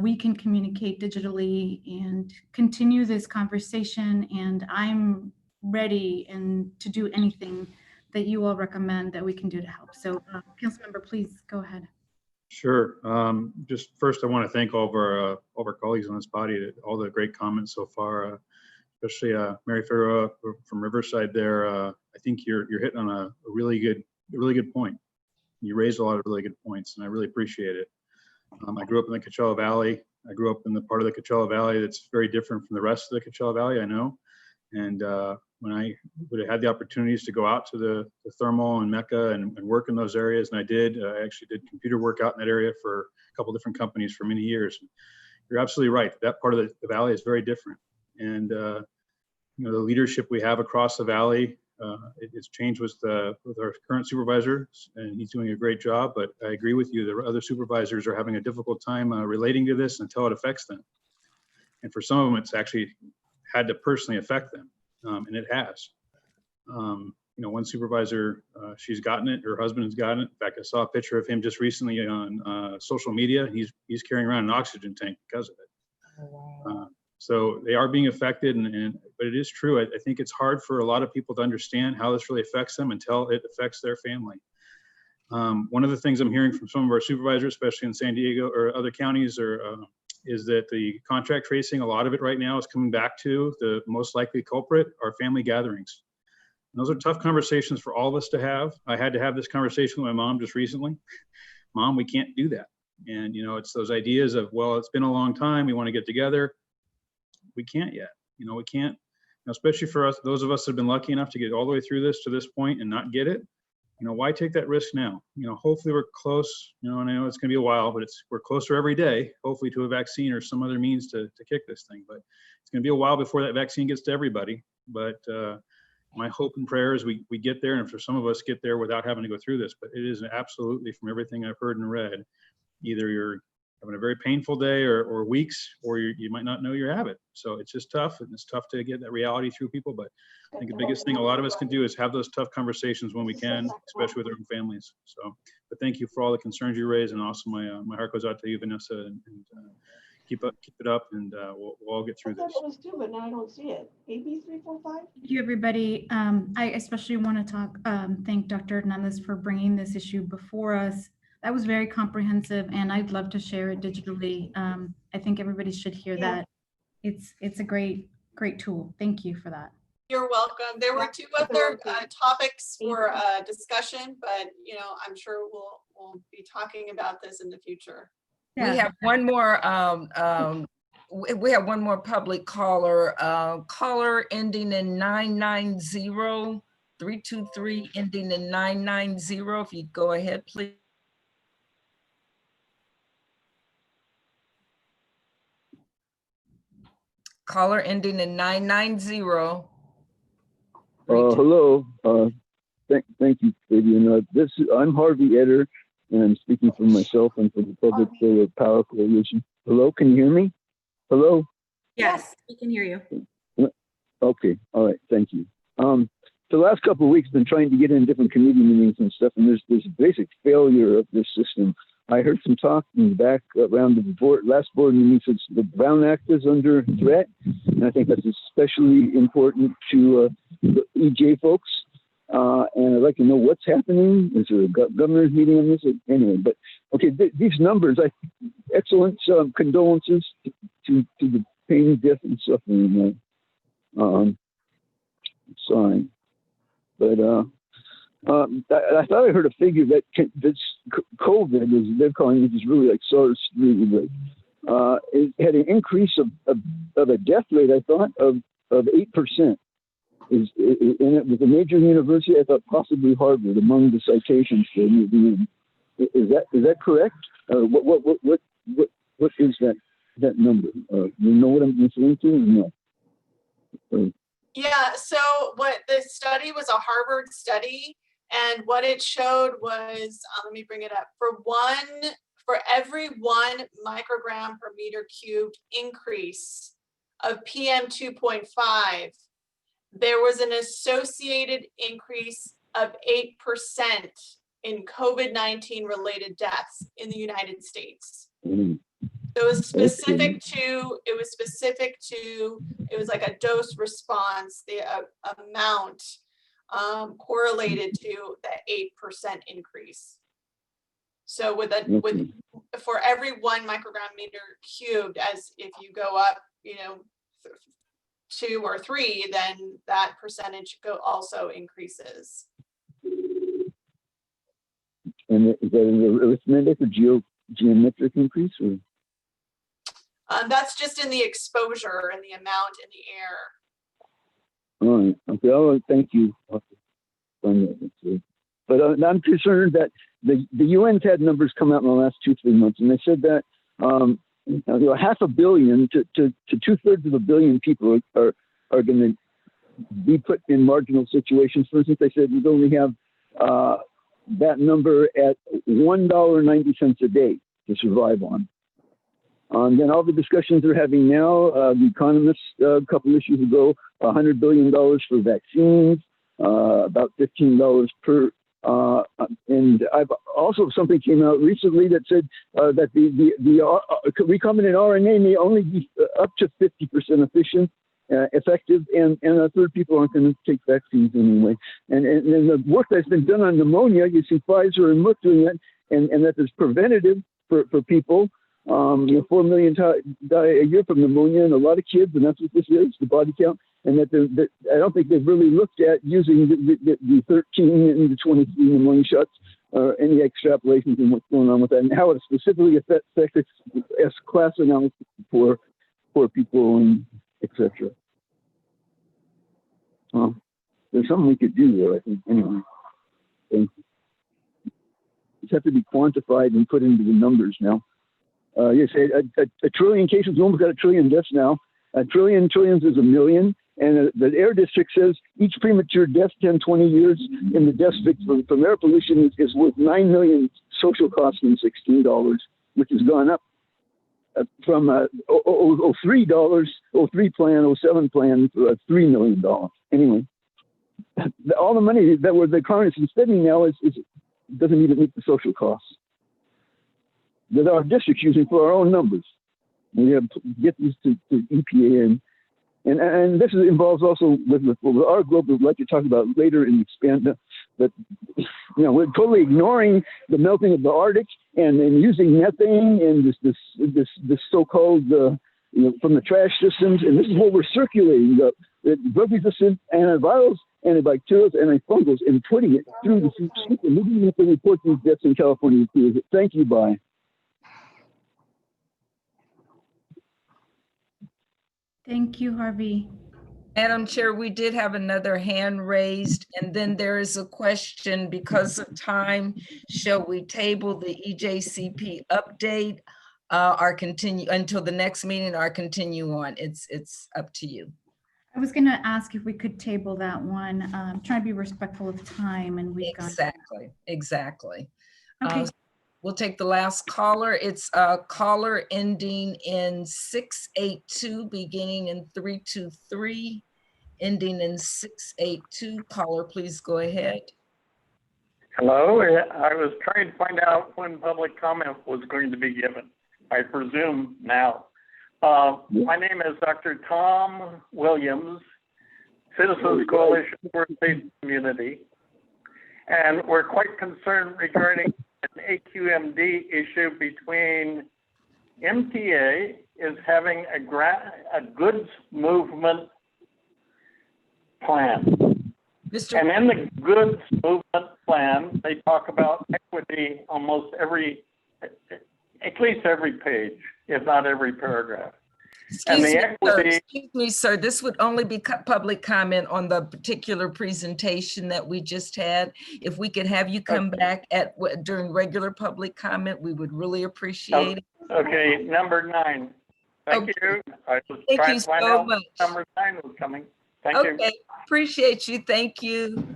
we can communicate digitally and continue this conversation. And I'm ready and to do anything that you all recommend that we can do to help. So Councilmember, please go ahead. Sure. Just first, I want to thank all of our colleagues on this body, all the great comments so far, especially Mary Figueroa from Riverside there. I think you're hitting on a really good point. You raised a lot of really good points, and I really appreciate it. I grew up in the Coachella Valley. I grew up in the part of the Coachella Valley that's very different from the rest of the Coachella Valley, I know. And when I would have had the opportunities to go out to the thermal and Mecca and work in those areas, and I did, I actually did computer work out in that area for a couple different companies for many years. You're absolutely right. That part of the valley is very different. And you know, the leadership we have across the valley, it's changed with our current supervisor, and he's doing a great job. But I agree with you, the other supervisors are having a difficult time relating to this until it affects them. And for some of them, it's actually had to personally affect them, and it has. You know, one supervisor, she's gotten it, her husband has gotten it. In fact, I saw a picture of him just recently on social media. He's carrying around an oxygen tank because of it. Oh, wow. So they are being affected, but it is true. I think it's hard for a lot of people to understand how this really affects them until it affects their family. One of the things I'm hearing from some of our supervisors, especially in San Diego or other counties, is that the contact tracing, a lot of it right now is coming back to the most likely culprit are family gatherings. And those are tough conversations for all of us to have. I had to have this conversation with my mom just recently. Mom, we can't do that. And, you know, it's those ideas of, well, it's been a long time, we want to get together. We can't yet. You know, we can't, you know, especially for us, those of us that have been lucky enough to get all the way through this to this point and not get it. You know, why take that risk now? You know, hopefully we're close, you know, and I know it's going to be a while, but we're closer every day, hopefully to a vaccine or some other means to kick this thing. But it's going to be a while before that vaccine gets to everybody. But my hope and prayer is we get there, and for some of us get there without having to go through this. But it is absolutely, from everything I've heard and read, either you're having a very painful day or weeks, or you might not know you have it. So it's just tough, and it's tough to get that reality through people. But I think the biggest thing a lot of us can do is have those tough conversations when we can, especially with our own families. So, but thank you for all the concerns you raised, and also my heart goes out to you, Vanessa, and keep it up, and we'll all get through this. I thought it was 2, but now I don't see it. AB 345. Thank you, everybody. I especially want to thank Dr. Hernandez for bringing this issue before us. That was very comprehensive, and I'd love to share it digitally. I think everybody should hear that. It's a great tool. Thank you for that. You're welcome. There were 2 other topics for discussion, but you know, I'm sure we'll be talking about this in the future. Yeah. We have one more. We have one more public caller. Caller ending in 990, 323 ending in 990. If you go ahead, please. Caller ending in 990. Hello. Thank you, Fabian. I'm Harvey Eder, and I'm speaking for myself and for the Public Solar Power Coalition. Hello, can you hear me? Hello? Yes, we can hear you. Okay, all right, thank you. The last couple of weeks, I've been trying to get in different committee meetings and stuff, and there's a basic failure of this system. I heard some talk in the back around the last board meeting since the Brown Act is under threat, and I think that's especially important to the EJ folks. And I'd like to know what's happening. Is there a governor's meeting on this? Anyway, but okay, these numbers, excellent condolences to the pain, death, and suffering. Sorry, but I thought I heard a figure that that's COVID, as they're calling it, is really like SARS-3, but it had an increase of a death rate, I thought, of 8%. and it was a major university. I thought possibly Harvard among the citations for museum. Is that correct? What is that number? You know what I'm referring to? No. Yeah, so what the study was, a Harvard study, and what it showed was, let me bring it up, for every 1 microgram per meter cubed increase of PM 2.5, there was an associated increase of 8% in COVID-19 related deaths in the United States. So it was specific to, it was like a dose response, the amount correlated to the 8% increase. So for every 1 microgram meter cubed, as if you go up, 2 or 3, then that percentage also increases. And is that an arithmetic or geometric increase? Or? That's just in the exposure and the amount in the air. All right. Okay. All right. Thank you. But I'm concerned that the UN's had numbers come out in the last 2-3 months, and they said that 500 million to 2/3 of a billion people are going to be put in marginal situations. For instance, they said we'd only have that number at $1.90 a day to survive on. Then all the discussions they're having now, the economists a couple issues ago, $100 billion for vaccines, about $15 per. And I've also, something came out recently that said that the recombinant RNA may only be up to 50% efficient, effective, and a third people aren't going to take vaccines anyway. And the work that's been done on pneumonia, you see Pfizer and Merck doing that, and that is preventative for people. 4 million die a year from pneumonia, and a lot of kids, and that's what this is, the body count. And that I don't think they've really looked at using the 13 and the 23 pneumonia shots or any extrapolations in what's going on with that, and how it specifically affects as class analysis for people and etc. There's something we could do there, I think. Anyway, just have to be quantified and put into the numbers now. You say a trillion cases, we almost got a trillion deaths now. Trillions is a million. And the air district says each premature death 10, 20 years in the district from air pollution is worth 9 million social costs and $16, which has gone up from $03 plan, 07 plan to $3 million. Anyway, all the money that the Congress is spending now doesn't even meet the social costs that our district's using for our own numbers. We have to get these to EPA and this involves also with our group we'd like to talk about later and expand that we're totally ignoring the melting of the Arctic and using methane and this so-called from the trash systems, and this is what we're circulating the drug-resistant antivirals, antibacterials, antifungals, and putting it through the system. We didn't have to report these deaths in California. Thank you. Bye. Thank you, Harvey. Madam Chair, we did have another hand raised, and then there is a question, because of time, shall we table the EJCP update or continue until the next meeting or continue on? It's up to you. I was going to ask if we could table that one, trying to be respectful of time, and we've got exactly. Okay. We'll take the last caller. It's a caller ending in 682, beginning in 323, ending in 682. Caller, please go ahead. Hello, I was trying to find out when public comment was going to be given. I presume now. My name is Dr. Tom Williams, Citizens Coalition for a Safe Community, and we're quite concerned regarding an AQMD issue between MTA is having a goods movement plan. And in the goods movement plan, they talk about equity almost at least every page, if not every paragraph. And Excuse the me, sir. equity, Excuse me, sir. This would only be public comment on the particular presentation that we just had. If we could have you come back during regular public comment, we would really appreciate it. okay, number 9. Thank you. I was Thank trying you to find so out much. number 9 was coming. Thank you. Okay, appreciate you. Thank you.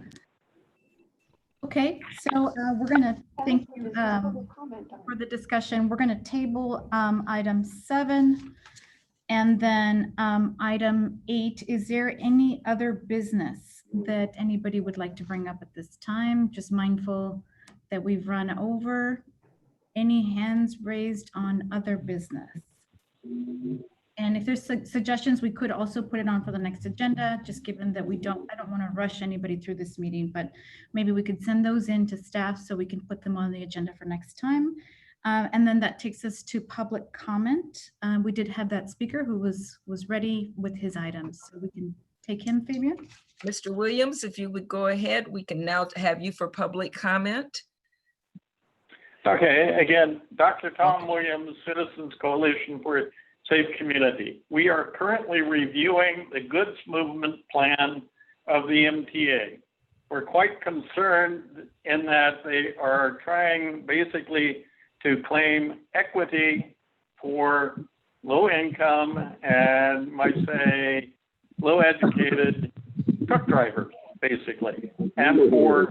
Okay, so we're gonna thank you for the discussion. We're gonna table item 7. And then item 8, is there any other business that anybody would like to bring up at this time? Just mindful that we've run over. Any hands raised on other business? And if there's suggestions, we could also put it on for the next agenda, just given that I don't want to rush anybody through this meeting, but maybe we could send those in to staff so we can put them on the agenda for next time. And then that takes us to public comment. We did have that speaker who was ready with his items, so we can take him, Fabian. Mr. Williams, if you would go ahead, we can now have you for public comment. Okay, again, Dr. Tom Williams, Citizens Coalition for a Safe Community. We are currently reviewing the goods movement plan of the MTA. We're quite concerned in that they are trying basically to claim equity for low income and might say low educated truck drivers, basically, and for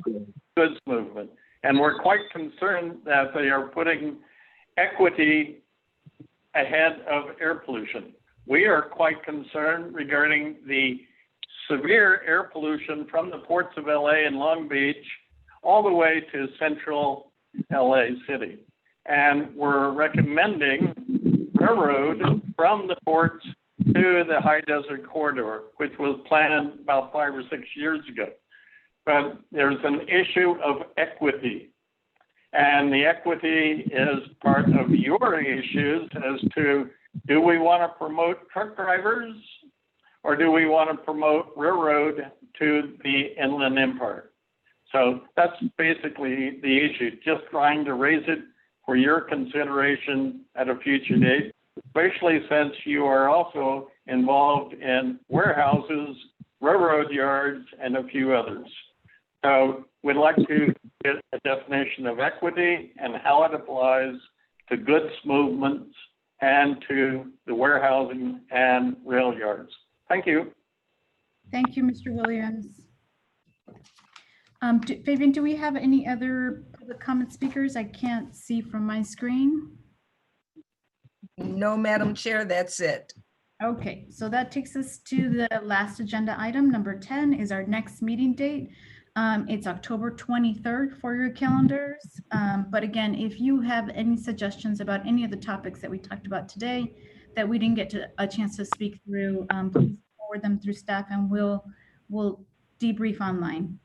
goods movement. And we're quite concerned that they are putting equity ahead of air pollution. We are quite concerned regarding the severe air pollution from the ports of LA and Long Beach all the way to central LA City. And we're recommending railroad from the ports to the high desert corridor, which was planned about 5 or 6 years ago. But there's an issue of equity. And the equity is part of your issues as to, do we want to promote truck drivers or do we want to promote railroad to the Inland Empire? So that's basically the issue, just trying to raise it for your consideration at a future date, especially since you are also involved in warehouses, railroad yards, and a few others. So we'd like to get a definition of equity and how it applies to goods movements and to the warehousing and rail yards. Thank you. Thank you, Mr. Williams. Fabian, do we have any other public comment speakers? I can't see from my screen. No, Madam Chair, that's it. Okay, so that takes us to the last agenda item. Number 10 is our next meeting date. It's October 23rd for your calendars. But again, if you have any suggestions about any of the topics that we talked about today that we didn't get a chance to speak through, please forward them through staff and we'll debrief online.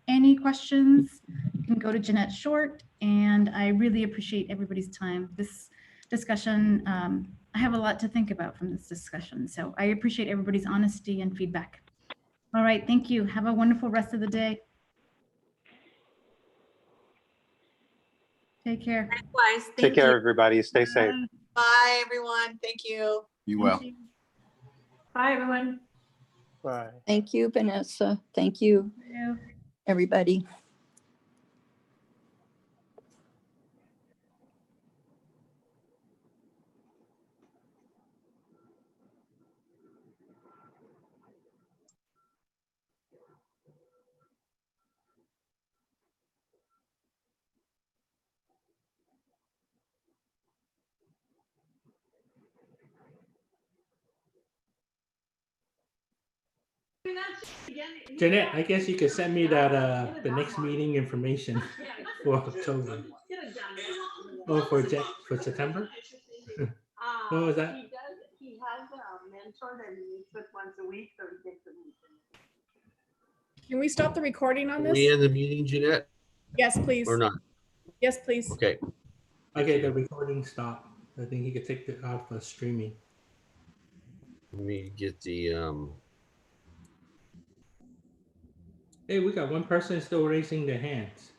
Any questions, you can go to Jeanette Short, and I really appreciate everybody's time. This discussion, I have a lot to think about from this discussion, so I appreciate everybody's honesty and feedback. All right, thank you. Have a wonderful rest of the day. Take care. Likewise. Take care, everybody. Stay safe. Bye, everyone. Thank you. Be well. Bye, everyone. Bye. Thank you, Vanessa. Thank you, everybody. Jeanette, I guess you could send me that the next meeting information for October. Oh, for September? What was that? He has a mentor that he meets with once a week, so he gets to meet him. Can we stop the recording on Are this? we in the meeting, Jeanette, Yes, please. or not? Yes, please. Okay. Okay, the recording stopped. I think he could take it off of streaming. Let me get the Hey, we got one person still raising their hands.